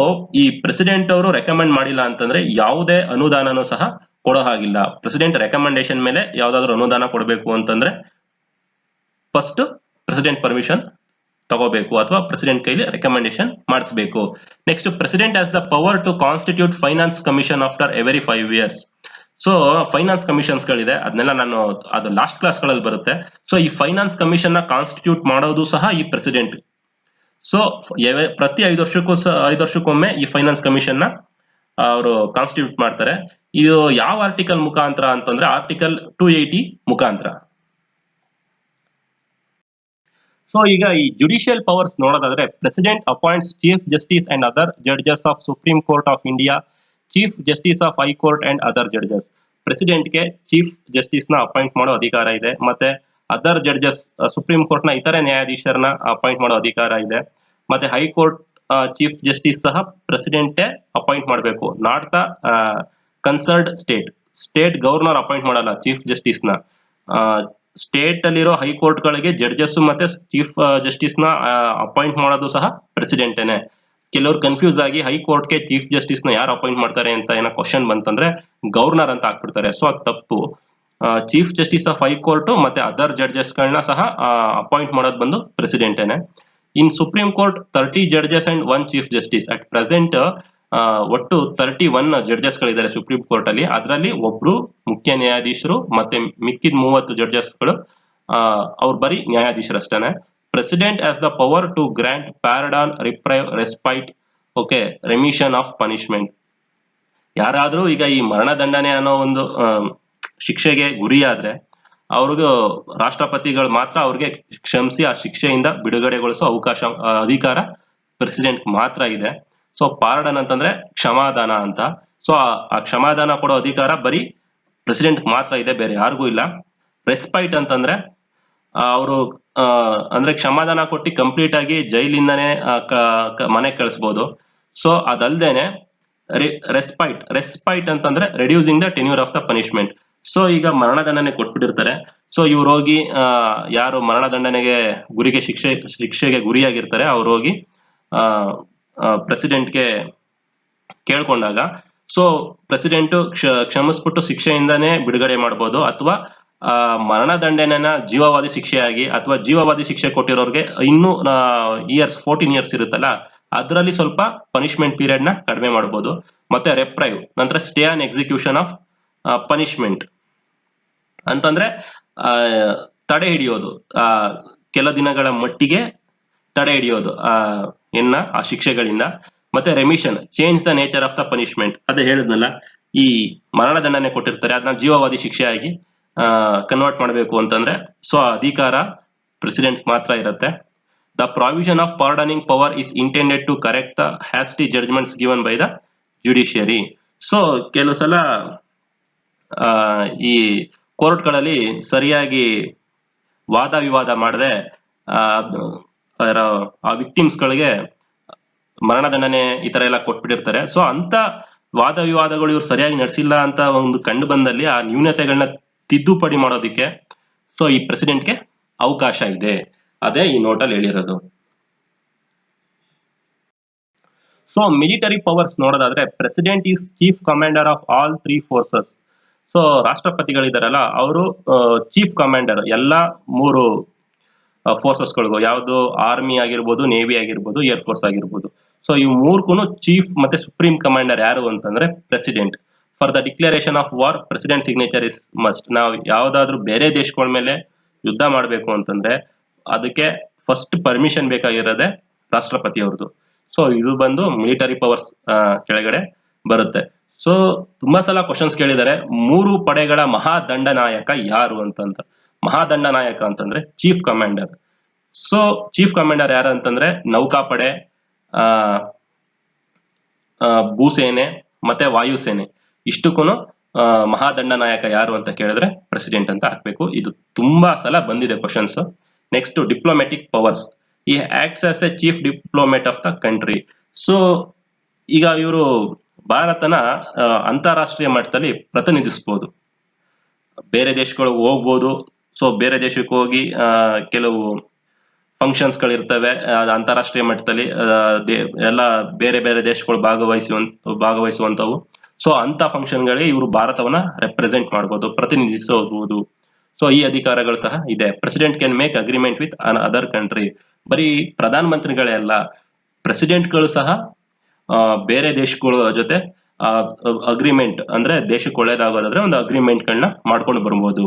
ಈ ಪ್ರೆಸಿಡೆಂಟ್ ಅವರು ರೆಕಮೆಂಡ್ ಮಾಡಿಲ್ಲ ಅಂತಂದ್ರೆ ಯಾವುದೇ ಅನುದಾನನೂ ಸಹ ಕೊಡೋ ಹಾಗಿಲ್ಲ. ಪ್ರೆಸಿಡೆಂಟ್ ರೆಕಮೆಂಡೇಶನ್ ಮೇಲೆ ಯಾವ್ದಾದ್ರು ಅನುದಾನ ಕೊಡಬೇಕು ಅಂತಂದ್ರೆ ಫಸ್ಟ್ ಪ್ರೆಸಿಡೆಂಟ್ ಪರ್ಮಿಷನ್ ತಗೋಬೇಕು ಅಥವಾ ಪ್ರೆಸಿಡೆಂಟ್ ಕೈಲಿ ರೆಕಮೆಂಡೇಶನ್ ಮಾಡಿಸಬೇಕು. Next, president has the power to constitute finance commission after every 5 years. So finance commissions ಗಳಿದೆ, ಅದನ್ನೆಲ್ಲ ನಾನು ಅದು ಲಾಸ್ಟ್ ಕ್ಲಾಸ್ ಗಳಲ್ಲಿ ಬರುತ್ತೆ. ಸೊ ಈ ಫೈನಾನ್ಸ್ ಕಮಿಷನ್ ನ ಕಾನ್ಸ್ಟಿಟ್ಯೂಟ್ ಮಾಡೋದು ಸಹ ಈ ಪ್ರೆಸಿಡೆಂಟ್. ಸೊ ಪ್ರತಿ 5 ವರ್ಷಕ್ಕೊಮ್ಮೆ ಈ ಫೈನಾನ್ಸ್ ಕಮಿಷನ್ ನ ಅವರು ಕಾನ್ಸ್ಟಿಟ್ಯೂಟ್ ಮಾಡ್ತಾರೆ. ಇದು ಯಾವ ಆರ್ಟಿಕಲ್ ಮುಖಾಂತರ ಅಂತಂದ್ರೆ ಆರ್ಟಿಕಲ್ 280 ಮುಖಾಂತರ. ಸೊ ಈಗ ಈ ಜುಡಿಷಿಯಲ್ ಪವರ್ಸ್ ನೋಡೋದಾದ್ರೆ, president appoints chief justice and other judges of supreme court of India, chief justice of high court and other judges. ಪ್ರೆಸಿಡೆಂಟ್ಗೆ ಚೀಫ್ ಜಸ್ಟಿಸ್ ನ ಅಪಾಯಿಂಟ್ ಮಾಡೋ ಅಧಿಕಾರ ಇದೆ, ಮತ್ತೆ ಅದರ್ ಜಡ್ಜಸ್ ಸುಪ್ರೀಂ ಕೋರ್ಟ್ ನ ಇತರೆ ನ್ಯಾಯಾಧೀಶರನ್ನ ಅಪಾಯಿಂಟ್ ಮಾಡೋ ಅಧಿಕಾರ ಇದೆ, ಮತ್ತೆ ಹೈಕೋರ್ಟ್ ಚೀಫ್ ಜಸ್ಟಿಸ್ ಸಹ ಪ್ರೆಸಿಡೆಂಟೇ ಅಪಾಯಿಂಟ್ ಮಾಡಬೇಕು, not the concerned state governor appoint ಮಾಡಲ್ಲ ಚೀಫ್ ಜಸ್ಟಿಸ್ ನ. ಸ್ಟೇಟ್ ಅಲ್ಲಿರೋ ಹೈಕೋರ್ಟ್ ಗಳಿಗೆ ಜಡ್ಜಸ್ ಮತ್ತೆ ಚೀಫ್ ಜಸ್ಟಿಸ್ ನ ಅಪಾಯಿಂಟ್ ಮಾಡೋದು ಸಹ ಪ್ರೆಸಿಡೆಂಟೇನೆ. ಕೆಲವರು ಕನ್ಫ್ಯೂಸ್ ಆಗಿ ಹೈಕೋರ್ಟ್ಗೆ ಚೀಫ್ ಜಸ್ಟಿಸ್ ನ ಯಾರು ಅಪಾಯಿಂಟ್ ಮಾಡ್ತಾರೆ ಅಂತ ಏನೋ ಕ್ವಶನ್ ಬಂತಂದ್ರೆ ಗವರ್ನರ್ ಅಂತ ಹಾಕ್ಬಿಡ್ತಾರೆ. ಸೊ ಅದು ತಪ್ಪು. ಚೀಫ್ ಜಸ್ಟಿಸ್ ಆಫ್ ಹೈಕೋರ್ಟ್ ಮತ್ತೆ ಅದರ್ ಜಡ್ಜಸ್ ಗಳನ್ನ ಸಹ ಅಪಾಯಿಂಟ್ ಮಾಡೋದು ಬಂದು ಪ್ರೆಸಿಡೆಂಟೇನೆ. In supreme court 30 judges and 1 chief justice. At present ಒಟ್ಟು 31 ಜಡ್ಜಸ್ ಗಳಿದ್ದಾರೆ ಸುಪ್ರೀಂ ಕೋರ್ಟ್ ಅಲ್ಲಿ. ಅದರಲ್ಲಿ ಒಬ್ರು ಮುಖ್ಯ ನ್ಯಾಯಾಧೀಶರು ಮತ್ತೆ ಮಿಕ್ಕಿದ 30 ಜಡ್ಜಸ್ ಗಳು ಅವ್ರು ಬರೀ ನ್ಯಾಯಾಧೀಶರಷ್ಟೇನೆ. President has the power to grant pardon, reprieve, respite, okay, remission of punishment. ಯಾರಾದ್ರೂ ಈಗ ಈ ಮರಣದಂಡನೆ ಅನ್ನೋ ಒಂದು ಶಿಕ್ಷೆಗೆ ಗುರಿಯಾದ್ರೆ ಅವ್ರಿಗೂ ರಾಷ್ಟ್ರಪತಿಗಳು ಮಾತ್ರ ಅವ್ರಿಗೆ ಕ್ಷಮಿಸಿ ಆ ಶಿಕ್ಷೆಯಿಂದ ಬಿಡುಗಡೆಗೊಳಿಸೋ ಅಧಿಕಾರ ಪ್ರೆಸಿಡೆಂಟ್ ಮಾತ್ರ ಇದೆ. ಸೊ ಪಾರ್ಡನ್ ಅಂತಂದ್ರೆ ಕ್ಷಮಾದಾನ ಅಂತ. ಸೊ ಆ ಕ್ಷಮಾದಾನ ಕೊಡೋ ಅಧಿಕಾರ ಬರೀ ಪ್ರೆಸಿಡೆಂಟ್ ಮಾತ್ರ ಇದೆ, ಬೇರೆ ಯಾರಿಗೂ ಇಲ್ಲ. ರೆಸ್ಪೈಟ್ ಅಂತಂದ್ರೆ ಅವರು ಅಂದ್ರೆ ಕ್ಷಮಾದಾನ ಕೊಟ್ಟು ಕಂಪ್ಲೀಟ್ ಆಗಿ ಜೈಲಿಂದಾನೇ ಮನೆಗೆ ಕಳಿಸ್ಬೋದು. ಸೊ ಅದಲ್ದೇನೆ ರೆಸ್ಪೈಟ್ ಅಂತಂದ್ರೆ reducing the tenure of the punishment. So ಈಗ ಮರಣದಂಡನೆ ಕೊಟ್ಬಿಟ್ಟಿರ್ತಾರೆ. ಸೊ ಇವ್ರು ಹೋಗಿ ಯಾರು ಮರಣದಂಡನೆಗೆ ಶಿಕ್ಷೆಗೆ ಗುರಿಯಾಗಿರ್ತಾರೆ ಅವ್ರು ಹೋಗಿ ಪ್ರೆಸಿಡೆಂಟ್ಗೆ ಕೇಳ್ಕೊಂಡಾಗ ಸೊ ಪ್ರೆಸಿಡೆಂಟ್ ಕ್ಷಮಿಸ್ಬಿಟ್ಟು ಶಿಕ್ಷೆಯಿಂದಾನೇ ಬಿಡುಗಡೆ ಮಾಡ್ಬೋದು, ಅಥವಾ ಮರಣದಂಡನೆನ ಜೀವಾವಧಿ ಶಿಕ್ಷೆಯಾಗಿ ಅಥವಾ ಜೀವಾವಧಿ ಶಿಕ್ಷೆ ಕೊಟ್ಟಿರೋರ್ಗೆ ಇನ್ನೂ 14 years ಇರುತ್ತಲ್ಲ ಅದರಲ್ಲಿ ಸ್ವಲ್ಪ ಪನಿಷ್ಮೆಂಟ್ ಪೀರಿಯಡ್ ನ ಕಡಿಮೆ ಮಾಡ್ಬೋದು. ಮತ್ತೆ ರೆಪ್ರೈವ್ ನಂತರ stay on execution of punishment ಅಂತಂದ್ರೆ ತಡೆ ಹಿಡಿಯೋದು, ಕೆಲ ದಿನಗಳ ಮಟ್ಟಿಗೆ ತಡೆ ಹಿಡಿಯೋದು ಆ ಶಿಕ್ಷೆಗಳಿಂದ. ಮತ್ತೆ remission, change the nature of the punishment. ಅದೇ ಹೇಳಿದ್ನಲ್ಲ, ಈ ಮರಣದಂಡನೆ ಕೊಟ್ಟಿರ್ತಾರೆ ಅದನ್ನ ಜೀವಾವಧಿ ಶಿಕ್ಷೆಯಾಗಿ ಕನ್ವರ್ಟ್ ಮಾಡಬೇಕು ಅಂತಂದ್ರೆ ಸೊ ಅಧಿಕಾರ ಪ್ರೆಸಿಡೆಂಟ್ ಮಾತ್ರ ಇರುತ್ತೆ. The provision of pardoning power is intended to correct the hasty judgments given by the judiciary. So ಕೆಲವು ಸಲ ಈ ಕೋರ್ಟ್ಗಳಲ್ಲಿ ಸರಿಯಾಗಿ ವಾದ ವಿವಾದ ಮಾಡದೆ ಆ ವಿಕ್ಟಿಮ್ಸ್ಗಳಿಗೆ ಮರಣದಂಡನೆ ಈ ತರ ಎಲ್ಲ ಕೊಟ್ಬಿಟ್ಟಿರ್ತಾರೆ. ಸೊ ಅಂತ ವಾದ ವಿವಾದಗಳು ಇವ್ರು ಸರಿಯಾಗಿ ನಡೆಸಿಲ್ಲ ಅಂತ ಒಂದು ಕಂಡು ಬಂದಲ್ಲಿ ಆ ನ್ಯೂನತೆಗಳನ್ನ ತಿದ್ದುಪಡಿ ಮಾಡೋದಿಕ್ಕೆ ಸೊ ಈ ಪ್ರೆಸಿಡೆಂಟ್ಗೆ ಅವಕಾಶ ಇದೆ. ಅದೇ ಈ ನೋಟಲ್ಲಿ ಹೇಳಿರೋದು. ಸೊ ಮಿಲಿಟರಿ ಪವರ್ಸ್ ನೋಡೋದಾದ್ರೆ president is chief commander of all 3 forces. So ರಾಷ್ಟ್ರಪತಿಗಳಿದಾರಲ್ಲ ಅವರು ಚೀಫ್ ಕಮಾಂಡರ್ ಎಲ್ಲ 3 ಫೋರ್ಸಸ್ಗಳಿಗೂ, ಯಾವುದು ಆರ್ಮಿ ಆಗಿರ್ಬೋದು, ನೇವಿ ಆಗಿರ್ಬೋದು, ಏರ್ ಫೋರ್ಸ್ ಆಗಿರ್ಬೋದು. ಸೊ ಈ ಮೂರ್ಗೂ ಚೀಫ್ ಮತ್ತೆ ಸುಪ್ರೀಂ ಕಮಾಂಡರ್ ಯಾರು ಅಂತಂದ್ರೆ president. For the declaration of war president signature is must. ನಾವು ಯಾವ್ದಾದ್ರು ಬೇರೆ ದೇಶಗಳ ಮೇಲೆ ಯುದ್ಧ ಮಾಡಬೇಕು ಅಂತಂದ್ರೆ ಅದಕ್ಕೆ ಫಸ್ಟ್ ಪರ್ಮಿಷನ್ ಬೇಕಾಗಿರೋದೆ ರಾಷ್ಟ್ರಪತಿ ಅವ್ರದ್ದು. ಸೊ ಇದು ಬಂದು ಮಿಲಿಟರಿ ಪವರ್ಸ್ ಕೆಳಗಡೆ ಬರುತ್ತೆ. ಸೊ ತುಂಬಾ ಸಲ ಕ್ವಶನ್ಸ್ ಕೇಳಿದ್ದಾರೆ, 3 ಪಡೆಗಳ ಮಹಾದಂಡನಾಯಕ ಯಾರು ಅಂತಂತ. ಮಹಾದಂಡನಾಯಕ ಅಂತಂದ್ರೆ chief commander. So chief commander ಯಾರು ಅಂತಂದ್ರೆ ನೌಕಾಪಡೆ, ಭೂಸೇನೆ ಮತ್ತೆ ವಾಯುಸೇನೆ ಇಷ್ಟಕ್ಕೂ ಮಹಾದಂಡನಾಯಕ ಯಾರು ಅಂತ ಕೇಳಿದ್ರೆ ಪ್ರೆಸಿಡೆಂಟ್ ಅಂತ ಹಾಕ್ಬೇಕು. ಇದು ತುಂಬಾ ಸಲ ಬಂದಿದೆ ಕ್ವಶನ್ಸ್. Next diplomatic powers. ಈ acts as a chief diplomat of the country. So ಈಗ ಇವರು ಭಾರತನ ಅಂತಾರಾಷ್ಟ್ರೀಯ ಮಟ್ಟದಲ್ಲಿ ಪ್ರತಿನಿಧಿಸಬಹುದು, ಬೇರೆ ದೇಶಗಳಿಗೆ ಹೋಗ್ಬೋದು. ಸೊ ಬೇರೆ ದೇಶಕ್ಕೆ ಹೋಗಿ ಕೆಲವು ಫಂಕ್ಷನ್ಸ್ ಗಳಿರ್ತವೆ ಅಂತಾರಾಷ್ಟ್ರೀಯ ಮಟ್ಟದಲ್ಲಿ, ಎಲ್ಲ ಬೇರೆ ಬೇರೆ ದೇಶಗಳು ಭಾಗವಹಿಸುವಂತವು. ಸೊ ಅಂತ ಫಂಕ್ಷನ್ ಗಳಿಗೆ ಇವರು ಭಾರತವನ್ನ ರೆಪ್ರೆಸೆಂಟ್ ಮಾಡಬಹುದು, ಪ್ರತಿನಿಧಿಸಬಹುದು. ಸೊ ಈ ಅಧಿಕಾರಗಳು ಸಹ ಇದೆ. President can make agreement with other country. ಬರೀ ಪ್ರಧಾನ ಮಂತ್ರಿಗಳೇ ಅಲ್ಲ, ಪ್ರೆಸಿಡೆಂಟ್ಗಳು ಸಹ ಬೇರೆ ದೇಶಗಳ ಜೊತೆ ಅಗ್ರಿಮೆಂಟ್, ಅಂದ್ರೆ ದೇಶಕ್ಕೆ ಒಳ್ಳೇದಾಗೋದಾದ್ರೆ ಒಂದು ಅಗ್ರಿಮೆಂಟ್ ಗಳನ್ನ ಮಾಡ್ಕೊಂಡು ಬರ್ಬೋದು.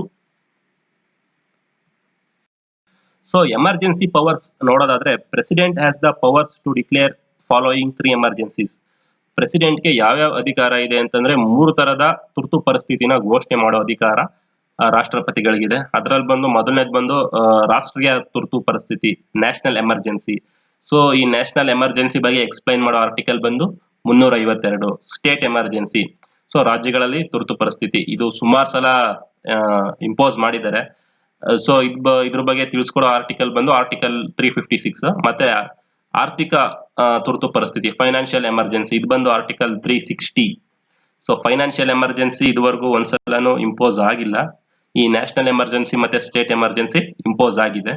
ಸೊ ಎಮರ್ಜೆನ್ಸಿ ಪವರ್ಸ್ ನೋಡೋದಾದ್ರೆ president has the powers to declare following 3 emergencies. ಪ್ರೆಸಿಡೆಂಟ್ಗೆ ಯಾವ್ಯಾವ ಅಧಿಕಾರ ಇದೆ ಅಂತಂದ್ರೆ 3 ತರದ ತುರ್ತು ಪರಿಸ್ಥಿತಿನ ಘೋಷಣೆ ಮಾಡೋ ಅಧಿಕಾರ ರಾಷ್ಟ್ರಪತಿಗಳಿಗಿದೆ. ಅದರಲ್ಲಿ ಬಂದು ಮೊದಲನೇದು ಬಂದು ರಾಷ್ಟ್ರೀಯ ತುರ್ತು ಪರಿಸ್ಥಿತಿ, ನ್ಯಾಷನಲ್ ಎಮರ್ಜೆನ್ಸಿ. ಸೊ ಈ ನ್ಯಾಷನಲ್ ಎಮರ್ಜೆನ್ಸಿ ಬಗ್ಗೆ ಎಕ್ಸ್ಪ್ಲೈನ್ ಮಾಡೋ ಆರ್ಟಿಕಲ್ ಬಂದು 352. ಸ್ಟೇಟ್ ಎಮರ್ಜೆನ್ಸಿ, ಸೊ ರಾಜ್ಯಗಳಲ್ಲಿ ತುರ್ತು ಪರಿಸ್ಥಿತಿ, ಇದು ಸುಮಾರು ಸಲ ಇಂಪೋಸ್ ಮಾಡಿದ್ದಾರೆ. ಸೊ ಇದ್ರ ಬಗ್ಗೆ ತಿಳಿಸ್ಕೊಡೋ ಆರ್ಟಿಕಲ್ ಬಂದು ಆರ್ಟಿಕಲ್ 356. ಮತ್ತೆ ಆರ್ಥಿಕ ತುರ್ತು ಪರಿಸ್ಥಿತಿ, ಫೈನಾನ್ಷಿಯಲ್ ಎಮರ್ಜೆನ್ಸಿ, ಇದು ಬಂದು ಆರ್ಟಿಕಲ್ 360. ಸೊ ಫೈನಾನ್ಷಿಯಲ್ ಎಮರ್ಜೆನ್ಸಿ ಇದುವರೆಗೂ ಒಂದ್ಸಲನೂ ಇಂಪೋಸ್ ಆಗಿಲ್ಲ. ಈ ನ್ಯಾಷನಲ್ ಎಮರ್ಜೆನ್ಸಿ ಮತ್ತೆ ಸ್ಟೇಟ್ ಎಮರ್ಜೆನ್ಸಿ ಇಂಪೋಸ್ ಆಗಿದೆ.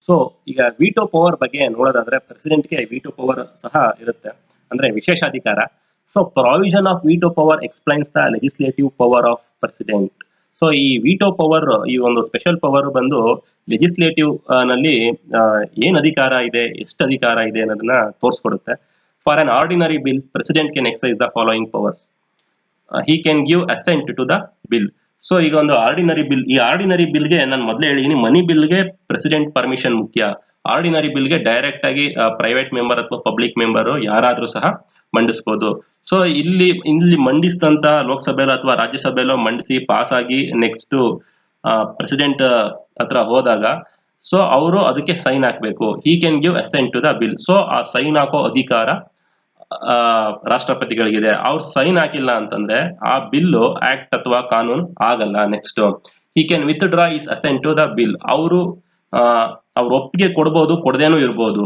ಸೊ ಈಗ ವಿಟೋ ಪವರ್ ಬಗ್ಗೆ ನೋಡೋದಾದ್ರೆ ಪ್ರೆಸಿಡೆಂಟ್ಗೆ ವಿಟೋ ಪವರ್ ಸಹ ಇರುತ್ತೆ, ಅಂದ್ರೆ ವಿಶೇಷಾಧಿಕಾರ. So provision of veto power explains the legislative power of president. So ಈ ವಿಟೋ ಪವರ್, ಈ ಒಂದು ಸ್ಪೆಷಲ್ ಪವರ್ ಬಂದು ಲೆಜಿಸ್ಲೇಟಿವ್ ನಲ್ಲಿ ಏನ್ ಅಧಿಕಾರ ಇದೆ, ಎಷ್ಟು ಅಧಿಕಾರ ಇದೆ ಅನ್ನೋದನ್ನ ತೋರಿಸ್ಕೊಡುತ್ತೆ. For an ordinary bill president can excise the following powers. He can give assent to the bill. So ಈಗ ಒಂದು ಆರ್ಡಿನರಿ ಬಿಲ್, ಈ ಆರ್ಡಿನರಿ ಬಿಲ್ಗೆ ನಾನು ಮೊದಲೇ ಹೇಳಿದೀನಿ, ಮನಿ ಬಿಲ್ಗೆ ಪ್ರೆಸಿಡೆಂಟ್ ಪರ್ಮಿಷನ್ ಮುಖ್ಯ. ಆರ್ಡಿನರಿ ಬಿಲ್ಗೆ ಡೈರೆಕ್ಟ್ ಆಗಿ ಪ್ರೈವೇಟ್ ಮೆಂಬರ್ ಅಥವಾ ಪಬ್ಲಿಕ್ ಮೆಂಬರ್ ಯಾರಾದ್ರೂ ಸಹ ಮಂಡಿಸಬಹುದು. ಸೊ ಇಲ್ಲಿ ಮಂಡಿಸಿದಂತ ಲೋಕಸಭೆಯಲ್ಲೋ ಅಥವಾ ರಾಜ್ಯಸಭೆಯಲ್ಲೋ ಮಂಡಿಸಿ ಪಾಸ್ ಆಗಿ ನೆಕ್ಸ್ಟ್ ಪ್ರೆಸಿಡೆಂಟ್ ಹತ್ರ ಹೋದಾಗ ಸೊ ಅವರು ಅದಕ್ಕೆ ಸೈನ್ ಹಾಕ್ಬೇಕು. He can give assent to the bill. So ಆ ಸೈನ್ ಹಾಕೋ ಅಧಿಕಾರ ರಾಷ್ಟ್ರಪತಿಗಳಿಗಿದೆ. ಅವ್ರು ಸೈನ್ ಹಾಕಿಲ್ಲ ಅಂತಂದ್ರೆ ಆ ಬಿಲ್ಲು ಆಕ್ಟ್ ಅಥವಾ ಕಾನೂನು ಆಗಲ್ಲ. Next he can withdraw his assent to the bill. ಅವ್ರ ಒಪ್ಪಿಗೆ ಕೊಡ್ಬೋದು, ಕೊಡದೇನೂ ಇರ್ಬೋದು.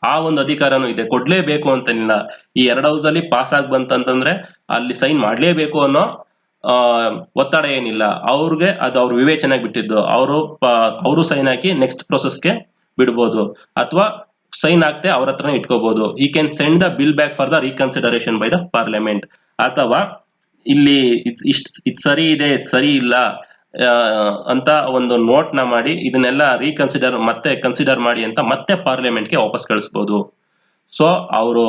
ಆ ಒಂದು ಅಧಿಕಾರನೂ ಇದೆ, ಕೊಡ್ಲೇಬೇಕು ಅಂತನಿಲ್ಲ. ಈ 2 ಹೌಸ್ ಅಲ್ಲಿ ಪಾಸ್ ಆಗಿ ಬಂತಂತಂದ್ರೆ ಅಲ್ಲಿ ಸೈನ್ ಮಾಡ್ಲೇಬೇಕು ಅನ್ನೋ ಒತ್ತಡ ಏನಿಲ್ಲ. ಅವ್ರಿಗೆ ಅದು ಅವ್ರ ವಿವೇಚನೆಗೆ ಬಿಟ್ಟಿದ್ದು. ಅವರು ಸೈನ್ ಹಾಕಿ ನೆಕ್ಸ್ಟ್ ಪ್ರೊಸೆಸ್ಗೆ ಬಿಡ್ಬೋದು, ಅಥವಾ ಸೈನ್ ಆಗ್ತೆ ಅವ್ರ ಹತ್ರನೇ ಇಟ್ಕೋಬಹುದು. ಈ can send the bill back for the reconsideration by the parliament. ಅಥವಾ ಇಲ್ಲಿ ಇದು ಸರಿ ಇದೆ, ಸರಿ ಇಲ್ಲ ಅಂತ ಒಂದು ನೋಟ್ ನ ಮಾಡಿ ಇದನ್ನೆಲ್ಲ ಮತ್ತೆ ಕನ್ಸಿಡರ್ ಮಾಡಿ ಅಂತ ಮತ್ತೆ ಪಾರ್ಲಿಮೆಂಟ್ಗೆ ವಾಪಸ್ ಕಳಿಸ್ಬೋದು. ಸೊ ಅವರು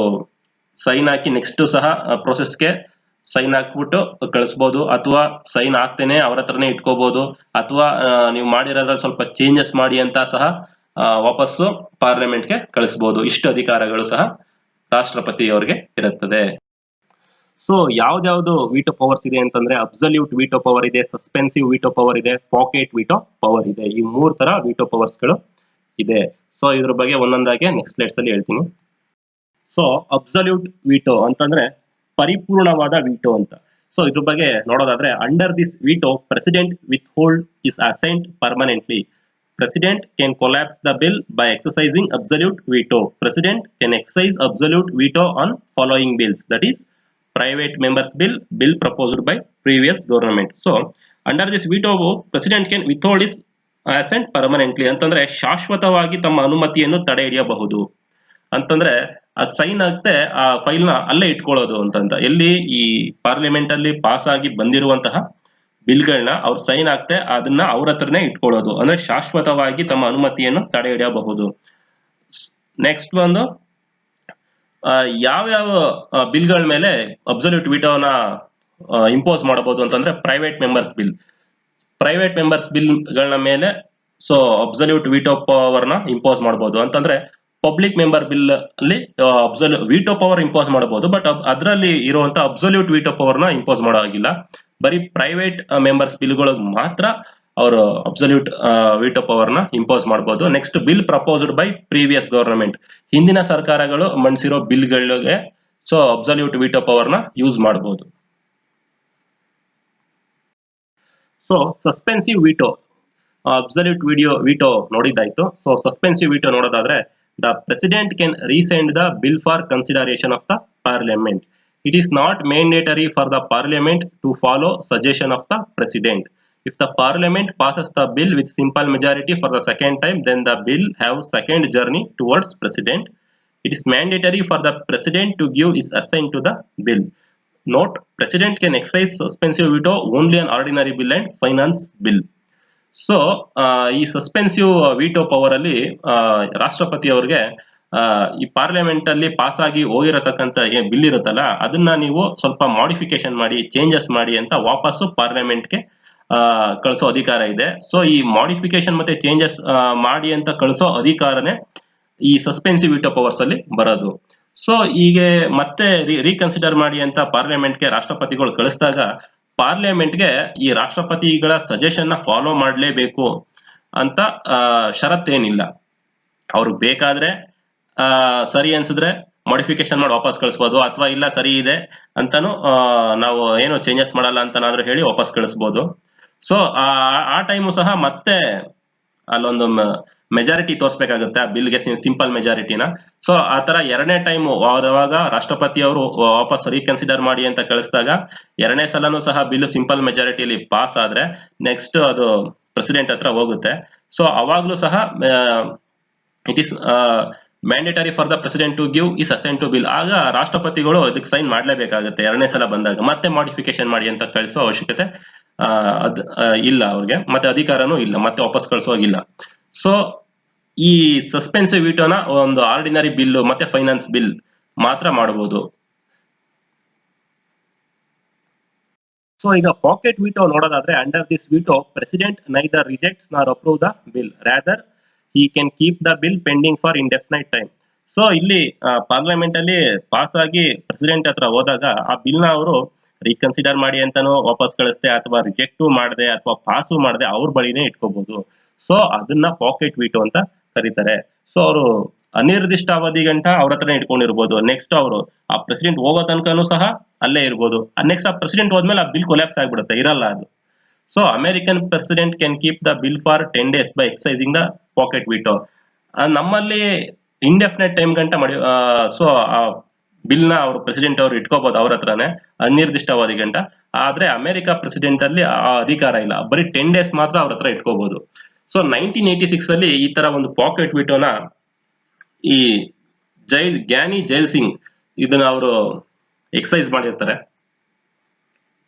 ಸೈನ್ ಹಾಕಿ ನೆಕ್ಸ್ಟ್ ಸಹ ಪ್ರೊಸೆಸ್ಗೆ ಸೈನ್ ಹಾಕ್ಬಿಟ್ಟು ಕಳಿಸ್ಬೋದು, ಅಥವಾ ಸೈನ್ ಹಾಕ್ತೇನೆ ಅವ್ರ ಹತ್ರನೇ ಇಟ್ಕೋಬಹುದು, ಅಥವಾ ನೀವು ಮಾಡಿರೋದ್ರಲ್ಲಿ ಸ್ವಲ್ಪ ಚೇಂಜಸ್ ಮಾಡಿ ಅಂತ ಸಹ ವಾಪಸ್ಸು ಪಾರ್ಲಿಮೆಂಟ್ಗೆ ಕಳಿಸ್ಬೋದು. ಇಷ್ಟು ಅಧಿಕಾರಗಳು ಸಹ ರಾಷ್ಟ್ರಪತಿ ಅವರಿಗೆ ಇರುತ್ತದೆ. ಸೊ ಯಾವ್ದಾವ್ದು ವಿಟೋ ಪವರ್ಸ್ ಇದೆ ಅಂತಂದ್ರೆ ಅಬ್ಸಲ್ಯೂಟ್ ವಿಟೋ ಪವರ್ ಇದೆ, ಸಸ್ಪೆನ್ಸಿವ್ ವಿಟೋ ಪವರ್ ಇದೆ, ಪಾಕೆಟ್ ವಿಟೋ ಪವರ್ ಇದೆ. ಈ 3 ತರ ವಿಟೋ ಪವರ್ಸ್ ಗಳು ಇದೆ. ಸೊ ಇದ್ರ ಬಗ್ಗೆ ಒಂದೊಂದಾಗಿ ನೆಕ್ಸ್ಟ್ ಸ್ಲೈಡ್ಸ್ ಅಲ್ಲಿ ಹೇಳ್ತೀನಿ. ಸೊ ಅಬ್ಸಲ್ಯೂಟ್ ವಿಟೋ ಅಂತಂದ್ರೆ ಪರಿಪೂರ್ಣವಾದ ವಿಟೋ ಅಂತ. ಸೊ ಇದ್ರ ಬಗ್ಗೆ ನೋಡೋದಾದ್ರೆ under this veto president with hold is asset permanently. President can collapse the bill by exercising absolute veto. President can exercise absolute veto on following bills, that is private members bill proposed by previous government. So under this veto, President can withhold his asset permanently ಅಂತಂದ್ರೆ ಶಾಶ್ವತವಾಗಿ ತಮ್ಮ ಅನುಮತಿಯನ್ನು ತಡೆ ಹಿಡಿಯಬಹುದು ಅಂತಂದ್ರೆ ಅದು sign ಆಗದೆ ಆ ಫೈಲ್ ನ ಅಲ್ಲೇ ಇಟ್ಕೊಳ್ಳೋದು ಅಂತಂದ. ಎಲ್ಲಿ ಈ ಪಾರ್ಲಿಮೆಂಟ್ ಅಲ್ಲಿ ಪಾಸ್ ಆಗಿ ಬಂದಿರುವಂತಹ ಬಿಲ್ಗಳನ್ನ ಅವ್ರು ಸೈನ್ ಆಗ್ತೆ ಅದನ್ನ ಅವ್ರ ಹತ್ರನೇ ಇಟ್ಕೊಳ್ಳೋದು, ಅಂದ್ರೆ ಶಾಶ್ವತವಾಗಿ ತಮ್ಮ ಅನುಮತಿಯನ್ನು ತಡೆ ಹಿಡಿಯಬಹುದು. ನೆಕ್ಸ್ಟ್ ಬಂದು ಯಾವ್ಯಾವ ಬಿಲ್ಗಳ ಮೇಲೆ ಅಬ್ಸಲ್ಯೂಟ್ ವಿಟೋನ ಇಂಪೋಸ್ ಮಾಡಬಹುದು ಅಂತಂದ್ರೆ private members bill. Private members ಬಿಲ್ಗಳನ್ನ ಮೇಲೆ ಸೊ ಅಬ್ಸಲ್ಯೂಟ್ ವಿಟೋ ಪವರ್ ನ ಇಂಪೋಸ್ ಮಾಡಬಹುದು. ಅಂತಂದ್ರೆ ಪಬ್ಲಿಕ್ ಮೆಂಬರ್ ಬಿಲ್ ಅಲ್ಲಿ ವಿಟೋ ಪವರ್ ಇಂಪೋಸ್ ಮಾಡಬಹುದು, ಬಟ್ ಅದರಲ್ಲಿ ಇರುವಂತ ಅಬ್ಸಲ್ಯೂಟ್ ವಿಟೋ ಪವರ್ ನ ಇಂಪೋಸ್ ಮಾಡೋ ಹಾಗಿಲ್ಲ. ಬರೀ ಪ್ರೈವೇಟ್ ಮೆಂಬರ್ಸ್ ಬಿಲ್ಗಳಿಗೆ ಮಾತ್ರ ಅವರು ಅಬ್ಸಲ್ಯೂಟ್ ವಿಟೋ ಪವರ್ ನ ಇಂಪೋಸ್ ಮಾಡಬಹುದು. Next bill proposed by previous government, ಹಿಂದಿನ ಸರ್ಕಾರಗಳು ಮಂಡಿಸಿರೋ ಬಿಲ್ಗಳಿಗೆ ಸೊ ಅಬ್ಸಲ್ಯೂಟ್ ವಿಟೋ ಪವರ್ ನ ಯೂಸ್ ಮಾಡಬಹುದು. So suspensive veto, absolute veto ನೋಡಿದ್ದಾಯ್ತು. ಸೊ ಸಸ್ಪೆನ್ಸಿವ್ ವಿಟೋ ನೋಡೋದಾದ್ರೆ the president can resend the bill for consideration of the parliament. It is not mandatory for the parliament to follow suggestion of the president. If the parliament passes the bill with simple majority for the second time, then the bill have second journey towards president. It is mandatory for the president to give his assent to the bill. Note, president can exercise suspensive veto only on ordinary bill and finance bill. So ಈ suspensive veto power ಅಲ್ಲಿ ರಾಷ್ಟ್ರಪತಿ ಅವರಿಗೆ ಈ parliament ಅಲ್ಲಿ pass ಆಗಿ ಹೋಗಿರತಕ್ಕಂತ bill ಇರುತ್ತಲ್ಲ ಅದನ್ನ ನೀವು ಸ್ವಲ್ಪ ಮಾಡಿಫಿಕೇಶನ್ ಮಾಡಿ ಚೇಂಜಸ್ ಮಾಡಿ ಅಂತ ವಾಪಸ್ಸು ಪಾರ್ಲಿಮೆಂಟ್ಗೆ ಕಳಿಸೋ ಅಧಿಕಾರ ಇದೆ. ಸೊ ಈ ಮಾಡಿಫಿಕೇಶನ್ ಮತ್ತೆ ಚೇಂಜಸ್ ಮಾಡಿ ಅಂತ ಕಳಿಸೋ ಅಧಿಕಾರನೇ ಈ ಸಸ್ಪೆನ್ಸಿವ್ ವಿಟೋ ಪವರ್ಸ್ ಅಲ್ಲಿ ಬರೋದು. ಸೊ ಹೀಗೆ ಮತ್ತೆ ರೀಕನ್ಸಿಡರ್ ಮಾಡಿ ಅಂತ ಪಾರ್ಲಿಮೆಂಟ್ಗೆ ರಾಷ್ಟ್ರಪತಿಗಳು ಕಳಿಸಿದಾಗ ಪಾರ್ಲಿಮೆಂಟ್ಗೆ ಈ ರಾಷ್ಟ್ರಪತಿಗಳ ಸಜೆಷನ್ ನ ಫಾಲೋ ಮಾಡಲೇಬೇಕು ಅಂತ ಷರತ್ತೇನಿಲ್ಲ. ಅವ್ರಿಗೆ ಬೇಕಾದ್ರೆ ಸರಿ ಅನ್ಸಿದ್ರೆ ಮಾಡಿಫಿಕೇಶನ್ ಮಾಡಿ ವಾಪಸ್ ಕಳಿಸ್ಬೋದು, ಅಥವಾ ಇಲ್ಲ ಸರಿ ಇದೆ ಅಂತಾನು ನಾವು ಏನು ಚೇಂಜಸ್ ಮಾಡಲ್ಲ ಅಂತನಾದ್ರೂ ಹೇಳಿ ವಾಪಸ್ ಕಳಿಸ್ಬೋದು. ಸೊ ಆ ಟೈಮು ಸಹ ಮತ್ತೆ ಅಲ್ಲೊಂದು ಮೆಜಾರಿಟಿ ತೋರಿಸ್ಬೇಕಾಗುತ್ತೆ ಆ ಬಿಲ್ಗೆ, ಸಿಂಪಲ್ ಮೆಜಾರಿಟಿನ. ಸೊ ಆ ತರ ಎರಡನೇ ಟೈಮ್ ಆವಾಗ ರಾಷ್ಟ್ರಪತಿ ಅವರು ವಾಪಸ್ ರೀಕನ್ಸಿಡರ್ ಮಾಡಿ ಅಂತ ಕಳಿಸಿದಾಗ ಎರಡನೇ ಸಲನೂ ಸಹ ಬಿಲ್ ಸಿಂಪಲ್ ಮೆಜಾರಿಟಿಯಲ್ಲಿ ಪಾಸ್ ಆದ್ರೆ ನೆಕ್ಸ್ಟ್ ಅದು ಪ್ರೆಸಿಡೆಂಟ್ ಹತ್ರ ಹೋಗುತ್ತೆ. ಸೊ ಅವಾಗ್ಲೂ ಸಹ it is mandatory for the president to give his assent to bill. ಆಗ ರಾಷ್ಟ್ರಪತಿಗಳು ಇದಕ್ಕೆ ಸೈನ್ ಮಾಡ್ಲೇಬೇಕಾಗುತ್ತೆ ಎರಡನೇ ಸಲ ಬಂದಾಗ. ಮತ್ತೆ ಮಾಡಿಫಿಕೇಶನ್ ಮಾಡಿ ಅಂತ ಕಳಿಸೋ ಅವಶ್ಯಕತೆ ಇಲ್ಲ ಅವ್ರಿಗೆ, ಮತ್ತೆ ಅಧಿಕಾರನೂ ಇಲ್ಲ, ಮತ್ತೆ ವಾಪಸ್ ಕಳಿಸೋಗಿಲ್ಲ. ಸೊ ಈ ಸಸ್ಪೆನ್ಸಿವ್ ವಿಟೋನ ಒಂದು ಆರ್ಡಿನರಿ ಬಿಲ್ ಮತ್ತೆ ಫೈನಾನ್ಸ್ ಬಿಲ್ ಮಾತ್ರ ಮಾಡಬಹುದು. ಸೊ ಈಗ ಪಾಕೆಟ್ ವಿಟೋ ನೋಡೋದಾದ್ರೆ under this veto president neither rejects nor approve the bill, rather he can keep the bill pending for indefinite time. So ಇಲ್ಲಿ ಪಾರ್ಲಿಮೆಂಟ್ ಅಲ್ಲಿ ಪಾಸ್ ಆಗಿ ಪ್ರೆಸಿಡೆಂಟ್ ಹತ್ರ ಹೋದಾಗ ಆ ಬಿಲ್ ನ ಅವರು ರೀಕನ್ಸಿಡರ್ ಮಾಡಿ ಅಂತಾನು ವಾಪಸ್ ಕಳಿಸ್ತೆ, ಅಥವಾ ರಿಜೆಕ್ಟು ಮಾಡದೆ ಅಥವಾ ಪಾಸು ಮಾಡದೆ ಅವ್ರ ಬಳಿನೇ ಇಟ್ಕೋಬಹುದು. ಸೊ ಅದನ್ನ ಪಾಕೆಟ್ ವಿಟೋ ಅಂತ ಕರೀತಾರೆ. ಸೊ ಅವರು ಅನಿರ್ದಿಷ್ಟ ಅವಧಿ ಗಂಟ ಅವ್ರ ಹತ್ರನೇ ಇಟ್ಕೊಂಡಿರ್ಬೋದು. ನೆಕ್ಸ್ಟ್ ಅವರು ಆ ಪ್ರೆಸಿಡೆಂಟ್ ಹೋಗೋ ತನಕನೂ ಸಹ ಅಲ್ಲೇ ಇರ್ಬೋದು. ನೆಕ್ಸ್ಟ್ ಆ ಪ್ರೆಸಿಡೆಂಟ್ ಹೋದ್ಮೇಲೆ ಆ ಬಿಲ್ ಕೊಲ್ಯಾಪ್ಸ್ ಆಗ್ಬಿಡುತ್ತೆ, ಇರಲ್ಲ ಅದು. So American president can keep the bill for 10 days by excising the pocket veto. ನಮ್ಮಲ್ಲಿ ಇಂಡೆಫಿನೆಟ್ ಟೈಮ್ ಗಂಟ ಮಾಡಿ ಸೊ ಆ ಬಿಲ್ ನ ಅವರು ಪ್ರೆಸಿಡೆಂಟ್ ಅವರು ಇಟ್ಕೋಬಹುದು ಅವ್ರ ಹತ್ರನೇ ಅನಿರ್ದಿಷ್ಟವಾದಿ ಗಂಟ. ಆದ್ರೆ ಅಮೆರಿಕ ಪ್ರೆಸಿಡೆಂಟ್ ಅಲ್ಲಿ ಆ ಅಧಿಕಾರ ಇಲ್ಲ, ಬರೀ 10 days ಮಾತ್ರ ಅವ್ರ ಹತ್ರ ಇಟ್ಕೋಬಹುದು. ಸೊ 1986 ಅಲ್ಲಿ ಈ ತರ ಒಂದು ಪಾಕೆಟ್ ವಿಟೋನ ಈ ಗ್ಯಾನಿ ಜೈಲ್ ಸಿಂಗ್ ಇದನ್ನ ಅವರು ಎಕ್ಸೈಸ್ ಮಾಡಿರ್ತಾರೆ.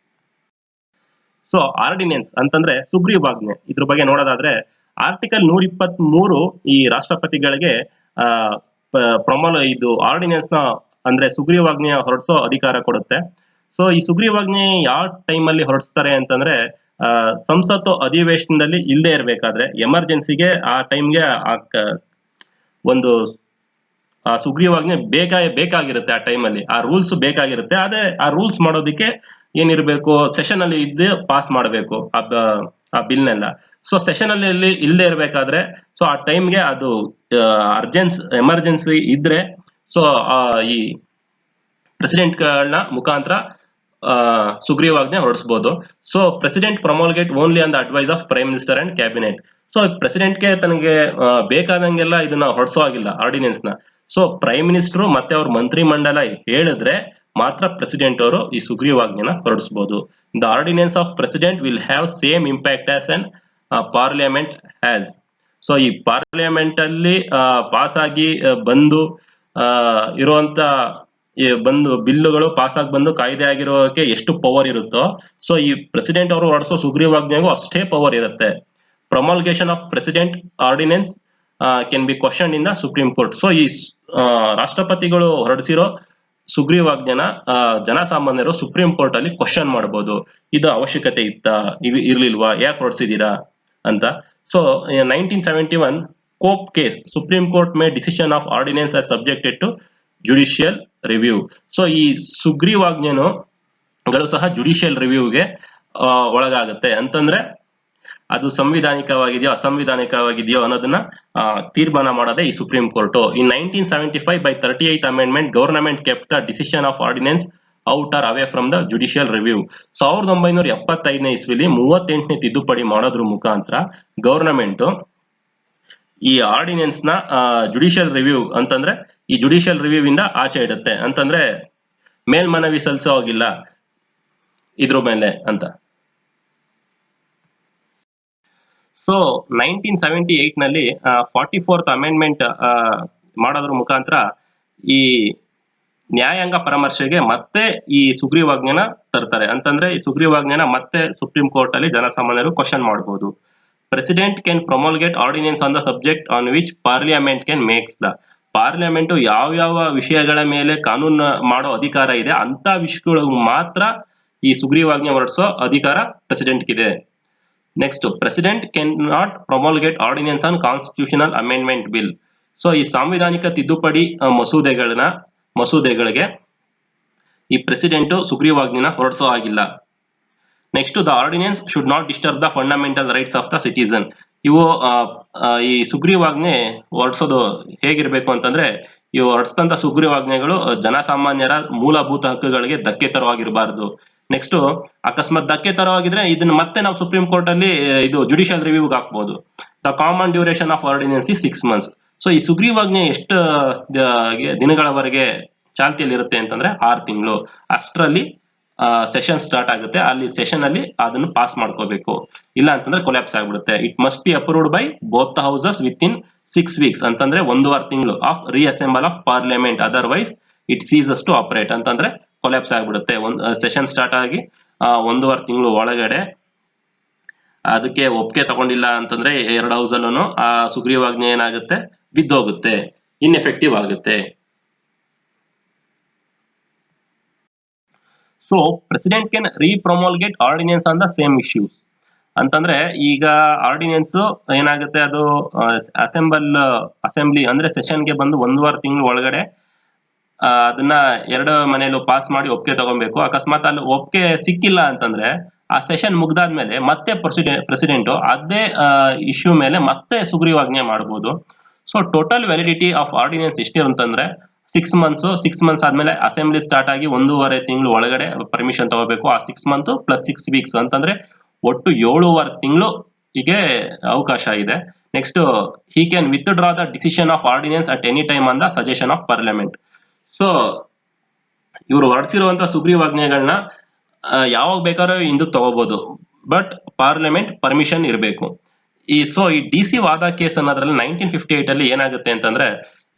ಸೊ ಆರ್ಡಿನೆನ್ಸ್ ಅಂತಂದ್ರೆ ಸುಗ್ರೀವಾಜ್ಞೆ, ಇದ್ರ ಬಗ್ಗೆ ನೋಡೋದಾದ್ರೆ ಆರ್ಟಿಕಲ್ 123 ಈ ರಾಷ್ಟ್ರಪತಿಗಳಿಗೆ ಇದು ಆರ್ಡಿನೆನ್ಸ್ ನ ಅಂದ್ರೆ ಸುಗ್ರೀವಾಜ್ಞೆ ಹೊರಡಿಸೋ ಅಧಿಕಾರ ಕೊಡುತ್ತೆ. ಸೊ ಈ ಸುಗ್ರೀವಾಜ್ಞೆ ಯಾವ ಟೈಮ್ ಅಲ್ಲಿ ಹೊರಡಿಸ್ತಾರೆ ಅಂತಂದ್ರೆ ಸಂಸತ್ತು ಅಧಿವೇಶನದಲ್ಲಿ ಇಲ್ಲದೆ ಇರ್ಬೇಕಾದ್ರೆ ಎಮರ್ಜೆನ್ಸಿಗೆ ಆ ಟೈಮ್ಗೆ ಒಂದು ಸುಗ್ರೀವಾಜ್ಞೆ ಬೇಕಾಗಿರುತ್ತೆ. ಆ ಟೈಮಲ್ಲಿ ಆ ರೂಲ್ಸ್ ಬೇಕಾಗಿರುತ್ತೆ. ಅದೇ ಆ ರೂಲ್ಸ್ ಮಾಡೋದಕ್ಕೆ ಏನಿರ್ಬೇಕು, ಸೆಷನ್ ಅಲ್ಲಿ ಇದ್ದು ಪಾಸ್ ಮಾಡಬೇಕು ಆ ಬಿಲ್ನೆಲ್ಲ. ಸೊ ಸೆಷನ್ ಅಲ್ಲಿ ಇಲ್ಲದೆ ಇರ್ಬೇಕಾದ್ರೆ ಸೊ ಆ ಟೈಮ್ಗೆ ಅದು ಎಮರ್ಜೆನ್ಸಿ ಇದ್ರೆ ಸೊ ಈ ಪ್ರೆಸಿಡೆಂಟ್ ಗಳನ್ನ ಮುಖಾಂತರ ಸುಗ್ರೀವಾಜ್ಞೆ ಹೊರಡಿಸಬಹುದು. So president promulgate only on the advice of prime minister and cabinet. So ಪ್ರೆಸಿಡೆಂಟ್ಗೆ ತನಗೆ ಬೇಕಾದಂಗೆಲ್ಲ ಇದನ್ನ ಹೊರಡಿಸೋ ಆಗಿಲ್ಲ ಆರ್ಡಿನೆನ್ಸ್ ನ. ಸೊ ಪ್ರೈಮ್ ಮಿನಿಸ್ಟರ್ ಮತ್ತೆ ಅವ್ರ ಮಂತ್ರಿ ಮಂಡಲ ಹೇಳಿದ್ರೆ ಮಾತ್ರ ಪ್ರೆಸಿಡೆಂಟ್ ಅವರು ಈ ಸುಗ್ರೀವಾಜ್ಞೆನ ಹೊರಡಿಸಬಹುದು. The ordinance of president will have same impact as an parliament has. So ಈ ಪಾರ್ಲಿಮೆಂಟ್ ಅಲ್ಲಿ ಪಾಸ್ ಆಗಿ ಬಂದು ಇರುವಂತ ಬಂದು ಬಿಲ್ಲುಗಳು ಪಾಸ್ ಆಗಿ ಬಂದು ಕಾಯ್ದೆ ಆಗಿರೋಕೆ ಎಷ್ಟು ಪವರ್ ಇರುತ್ತೋ, ಸೊ ಈ ಪ್ರೆಸಿಡೆಂಟ್ ಅವರು ಹೊರಡಿಸೋ ಸುಗ್ರೀವಾಜ್ಞೆಗೂ ಅಷ್ಟೇ ಪವರ್ ಇರುತ್ತೆ. Promulgation of president ordinance can be question in the supreme court. So ಈ ರಾಷ್ಟ್ರಪತಿಗಳು ಹೊರಡಿಸಿರೋ ಸುಗ್ರೀವಾಜ್ಞೆನ ಜನಸಾಮಾನ್ಯರು ಸುಪ್ರೀಂ ಕೋರ್ಟ್ ಅಲ್ಲಿ ಕ್ವಶನ್ ಮಾಡಬಹುದು. ಇದು ಅವಶ್ಯಕತೆ ಇತ್ತಾ, ಇರ್ಲಿಲ್ವಾ, ಯಾಕೆ ಹೊರಡಿಸಿದೀರಾ ಅಂತ. So 1971 Cooper case, supreme court may decision of ordinance as subjected to judicial review. So ಈ ಸುಗ್ರೀವಾಜ್ಞೆಗಳು ಸಹ ಜುಡಿಷಿಯಲ್ ರಿವ್ಯೂಗೆ ಒಳಗಾಗುತ್ತೆ. ಅಂತಂದ್ರೆ ಅದು ಸಂವಿಧಾನಿಕವಾಗಿದೆಯೋ ಅಸಂವಿಧಾನಿಕವಾಗಿದೆಯೋ ಅನ್ನೋದನ್ನ ತೀರ್ಮಾನ ಮಾಡೋದೇ ಈ supreme court. In 1975 by 38th amendment government kept the decision of ordinance out or away from the judicial review. 1975ನೇ ಇಸ್ವಿಲಿ 38ನೇ ತಿದ್ದುಪಡಿ ಮಾಡೋದ್ರ ಮುಖಾಂತರ ಗವರ್ನಮೆಂಟ್ ಈ ಆರ್ಡಿನೆನ್ಸ್ ನ ಜುಡಿಷಿಯಲ್ ರಿವ್ಯೂ ಅಂತಂದ್ರೆ ಈ ಜುಡಿಷಿಯಲ್ ರಿವ್ಯೂ ಇಂದ ಆಚೆ ಇಡುತ್ತೆ. ಅಂತಂದ್ರೆ ಮೇಲ್ಮನವಿ ಸಲ್ಲಿಸೋ ಹೋಗಿಲ್ಲ ಇದ್ರ ಮೇಲೆ ಅಂತ. ಸೊ 1978 ನಲ್ಲಿ 44th ಅಮೆಂಡ್ಮೆಂಟ್ ಮಾಡೋದ್ರ ಮುಖಾಂತರ ಈ ನ್ಯಾಯಾಂಗ ಪರಾಮರ್ಶೆಗೆ ಮತ್ತೆ ಈ ಸುಗ್ರೀವಾಜ್ಞೆನ ತರ್ತಾರೆ. ಅಂತಂದ್ರೆ ಈ ಸುಗ್ರೀವಾಜ್ಞೆನ ಮತ್ತೆ ಸುಪ್ರೀಂ ಕೋರ್ಟ್ ಅಲ್ಲಿ ಜನಸಾಮಾನ್ಯರು ಕ್ವಶನ್ ಮಾಡಬಹುದು. President can promulgate ordinance on the subject on which parliament can makes the. Parliament ಯಾವ ವಿಷಯಗಳ ಮೇಲೆ ಕಾನೂನು ಮಾಡೋ ಅಧಿಕಾರ ಇದೆ ಅಂತ ವಿಷಯಗಳು ಮಾತ್ರ ಈ ಸುಗ್ರೀವಾಜ್ಞೆ ಹೊರಡಿಸೋ ಅಧಿಕಾರ ಪ್ರೆಸಿಡೆಂಟ್ ಇದೆ. Next, president can not promulgate ordinance on constitutional amendment bill. So ಈ ಸಾಂವಿಧಾನಿಕ ತಿದ್ದುಪಡಿ ಮಸೂದೆಗಳಿಗೆ ಈ ಪ್ರೆಸಿಡೆಂಟ್ ಸುಗ್ರೀವಾಜ್ಞೆನ ಹೊರಡಿಸೋ ಆಗಿಲ್ಲ. Next, the ordinance should not disturb the fundamental rights of the citizen. ಇವು ಈ ಸುಗ್ರೀವಾಜ್ಞೆ ಹೊರಡಿಸೋದು ಹೇಗಿರ್ಬೇಕು ಅಂತಂದ್ರೆ, ಇವು ಹೊರಡಿಸಿದಂತ ಸುಗ್ರೀವಾಜ್ಞೆಗಳು ಜನಸಾಮಾನ್ಯರ ಮೂಲಭೂತ ಹಕ್ಕುಗಳಿಗೆ ಧಕ್ಕೆ ತರವಾಗಿರಬಾರದು. ನೆಕ್ಸ್ಟ್, ಅಕಸ್ಮಾತ್ ಧಕ್ಕೆ ತರವಾಗಿದ್ರೆ ಇದನ್ನ ಮತ್ತೆ ನಾವು ಸುಪ್ರೀಂ ಕೋರ್ಟ್ ಅಲ್ಲಿ ಇದು ಜುಡಿಷಿಯಲ್ ರಿವ್ಯೂಗೆ ಹಾಕ್ಬಹುದು. The common duration of ordinance is 6 months. So ಈ ಸುಗ್ರೀವಾಜ್ಞೆ ಎಷ್ಟು ದಿನಗಳವರೆಗೆ ಚಾಲ್ತಿಯಲ್ಲಿ ಇರುತ್ತೆ ಅಂತಂದ್ರೆ 6 ತಿಂಗಳು. ಅಷ್ಟರಲ್ಲಿ ಸೆಷನ್ ಸ್ಟಾರ್ಟ್ ಆಗುತ್ತೆ. ಅಲ್ಲಿ ಸೆಷನ್ ಅಲ್ಲಿ ಅದನ್ನು ಪಾಸ್ ಮಾಡ್ಕೋಬೇಕು, ಇಲ್ಲ ಅಂತಂದ್ರೆ ಕೊಲ್ಯಾಪ್ಸ್ ಆಗ್ಬಿಡುತ್ತೆ. It must be approved by both the houses within 6 weeks, ಅಂತಂದ್ರೆ 1.5 ತಿಂಗಳು of reassemble of parliament. Otherwise it ceases to operate, ಅಂತಂದ್ರೆ ಕೊಲ್ಯಾಪ್ಸ್ ಆಗ್ಬಿಡುತ್ತೆ. ಸೆಷನ್ ಸ್ಟಾರ್ಟ್ ಆಗಿ 1.5 ತಿಂಗಳು ಒಳಗಡೆ ಅದಕ್ಕೆ ಒಪ್ಪಿಗೆ ತಗೊಂಡಿಲ್ಲ ಅಂತಂದ್ರೆ 2 ಹೌಸ್ ಅಲ್ಲೂ ಆ ಸುಗ್ರೀವಾಜ್ಞೆ ಏನಾಗುತ್ತೆ, ಬಿದ್ದೋಗುತ್ತೆ, ಇನ್ಎಫೆಕ್ಟಿವ್ ಆಗುತ್ತೆ. So president can repromulgate ordinance on the same issues. ಅಂತಂದ್ರೆ ಈಗ ಆರ್ಡಿನೆನ್ಸ್ ಏನಾಗುತ್ತೆ, ಅದು ಅಸೆಂಬ್ಲಿ ಅಂದ್ರೆ ಸೆಷನ್ಗೆ ಬಂದು 1.5 ತಿಂಗಳು ಒಳಗಡೆ ಅದನ್ನ 2 ಮನೆಯಲ್ಲೂ ಪಾಸ್ ಮಾಡಿ ಒಪ್ಪಿಗೆ ತಗೊಬೇಕು. ಅಕಸ್ಮಾತ್ ಅಲ್ಲಿ ಒಪ್ಪಿಗೆ ಸಿಕ್ಕಿಲ್ಲ ಅಂತಂದ್ರೆ ಆ ಸೆಷನ್ ಮುಗ್ದಾದ್ಮೇಲೆ ಮತ್ತೆ ಪ್ರೆಸಿಡೆಂಟ್ ಅದೇ ಇಶ್ಯೂ ಮೇಲೆ ಮತ್ತೆ ಸುಗ್ರೀವಾಜ್ಞೆ ಮಾಡಬಹುದು. So total validity of ordinance ಎಷ್ಟಿರುತ್ತಂದ್ರೆ 6 months. 6 months ಆದ್ಮೇಲೆ ಅಸೆಂಬ್ಲಿ ಸ್ಟಾರ್ಟ್ ಆಗಿ 1.5 ತಿಂಗಳು ಒಳಗಡೆ ಪರ್ಮಿಷನ್ ತಗೋಬೇಕು. ಆ 6 months ಪ್ಲಸ್ 6 weeks ಅಂತಂದ್ರೆ ಒಟ್ಟು 7.5 ತಿಂಗಳು ಹೀಗೆ ಅವಕಾಶ ಇದೆ. Next, he can withdraw the decision of ordinance at any time on the suggestion of parliament. So ಇವರು ಹೊರಡಿಸಿರುವಂತ ಸುಗ್ರೀವಾಜ್ಞೆಗಳನ್ನ ಯಾವಾಗ ಬೇಕಾದ್ರೂ ಹಿಂದಕ್ಕೆ ತಗೋಬಹುದು, ಬಟ್ ಪಾರ್ಲಿಮೆಂಟ್ ಪರ್ಮಿಷನ್ ಇರಬೇಕು. ಈ DC ವಾದ ಕೇಸ್ ಅನ್ನೋದ್ರಲ್ಲಿ 1958 ಅಲ್ಲಿ ಏನಾಗುತ್ತೆ ಅಂತಂದ್ರೆ,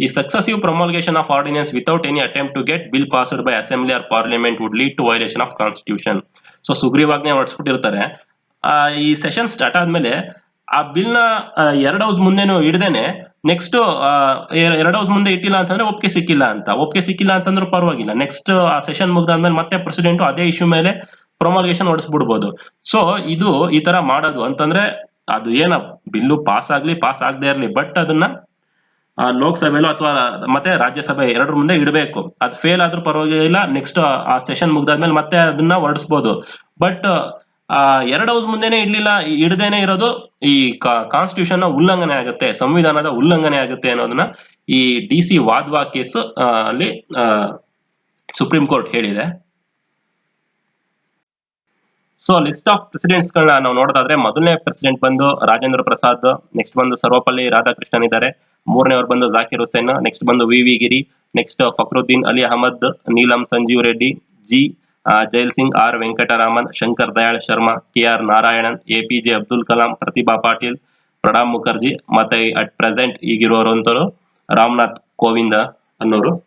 ಈ successive promulgation of ordinance without any attempt to get bill passed by assembly or parliament would lead to violation of constitution. So ಸುಗ್ರೀವಾಜ್ಞೆ ಹೊರಡಿಸ್ಬಿಟ್ಟಿರ್ತಾರೆ, ಈ ಸೆಷನ್ ಸ್ಟಾರ್ಟ್ ಆದ್ಮೇಲೆ ಆ ಬಿಲ್ ನ 2 ಹೌಸ್ ಮುಂದೆನೂ ಇಡದೇನೆ ನೆಕ್ಸ್ಟ್ 2 ಹೌಸ್ ಮುಂದೆ ಇಟ್ಟಿಲ್ಲ ಅಂತಂದ್ರೆ ಒಪ್ಪಿಗೆ ಸಿಕ್ಕಿಲ್ಲ ಅಂತಂದ್ರೆ ಪರವಾಗಿಲ್ಲ. ನೆಕ್ಸ್ಟ್ ಆ ಸೆಷನ್ ಮುಗ್ದಾದ್ಮೇಲೆ ಮತ್ತೆ ಪ್ರೆಸಿಡೆಂಟ್ ಅದೇ ಇಶ್ಯೂ ಮೇಲೆ ಪ್ರೊಮಲ್ಗೇಷನ್ ಹೊಡಿಸ್ಬಿಡ್ಬೋದು. ಸೊ ಇದು ಈ ತರ ಮಾಡೋದು ಅಂತಂದ್ರೆ, ಅದು ಏನ ಬಿಲ್ಲು ಪಾಸ್ ಆಗದೆ ಇರ್ಲಿ, ಬಟ್ ಅದನ್ನ ಲೋಕಸಭೆಲೋ ಅಥವಾ ಮತ್ತೆ ರಾಜ್ಯಸಭೆ 2 ಮುಂದೆ ಇಡಬೇಕು. ಅದು ಫೇಲ್ ಆದ್ರೂ ಪರವಾಗಿಲ್ಲ, ನೆಕ್ಸ್ಟ್ ಆ ಸೆಷನ್ ಮುಗ್ದಾದ್ಮೇಲೆ ಮತ್ತೆ ಅದನ್ನ ಹೊರಡಿಸಬಹುದು. ಬಟ್ 2 ಹೌಸ್ ಮುಂದೆನೆ ಇಡದೇನೆ ಇರೋದು ಈ ಕಾನ್ಸ್ಟಿಟ್ಯೂಷನ್ ನ ಉಲ್ಲಂಘನೆ ಆಗುತ್ತೆ, ಸಂವಿಧಾನದ ಉಲ್ಲಂಘನೆ ಆಗುತ್ತೆ ಅನ್ನೋದನ್ನ ಈ DC ವಾದ್ವಾ ಕೇಸ್ ಅಲ್ಲಿ ಸುಪ್ರೀಂ ಕೋರ್ಟ್ ಹೇಳಿದೆ. ಸೊ ಲಿಸ್ಟ್ ಆಫ್ ಪ್ರೆಸಿಡೆಂಟ್ಸ್ ಗಳನ್ನ ನಾವು ನೋಡೋದಾದ್ರೆ, ಮೊದಲನೇ ಪ್ರೆಸಿಡೆಂಟ್ ಬಂದು ರಾಜೇಂದ್ರ ಪ್ರಸಾದ್, ನೆಕ್ಸ್ಟ್ ಬಂದು ಸರ್ವಪಲ್ಲಿ ರಾಧಾಕೃಷ್ಣನ್ ಇದ್ದಾರೆ, 3ನೇವರು ಬಂದು ಜಾಕಿರ್ ಹುಸೇನ್, ನೆಕ್ಸ್ಟ್ ಬಂದು VV Giri, next Fakhruddin Ali Ahmed, Neelam Sanjiva Reddy, G. Zail Singh, R Venkataraman, Shankar Dayal Sharma, KR Narayanan, APJ Abdul Kalam, Pratibha Patil, Pranab Mukherjee ಮತ್ತೆ ಅಟ್ ಪ್ರೆಸೆಂಟ್ ಈಗಿರೋರು ಅಂತರು ರಾಮನಾಥ್ ಕೋವಿಂದ ಅನ್ನೋರು.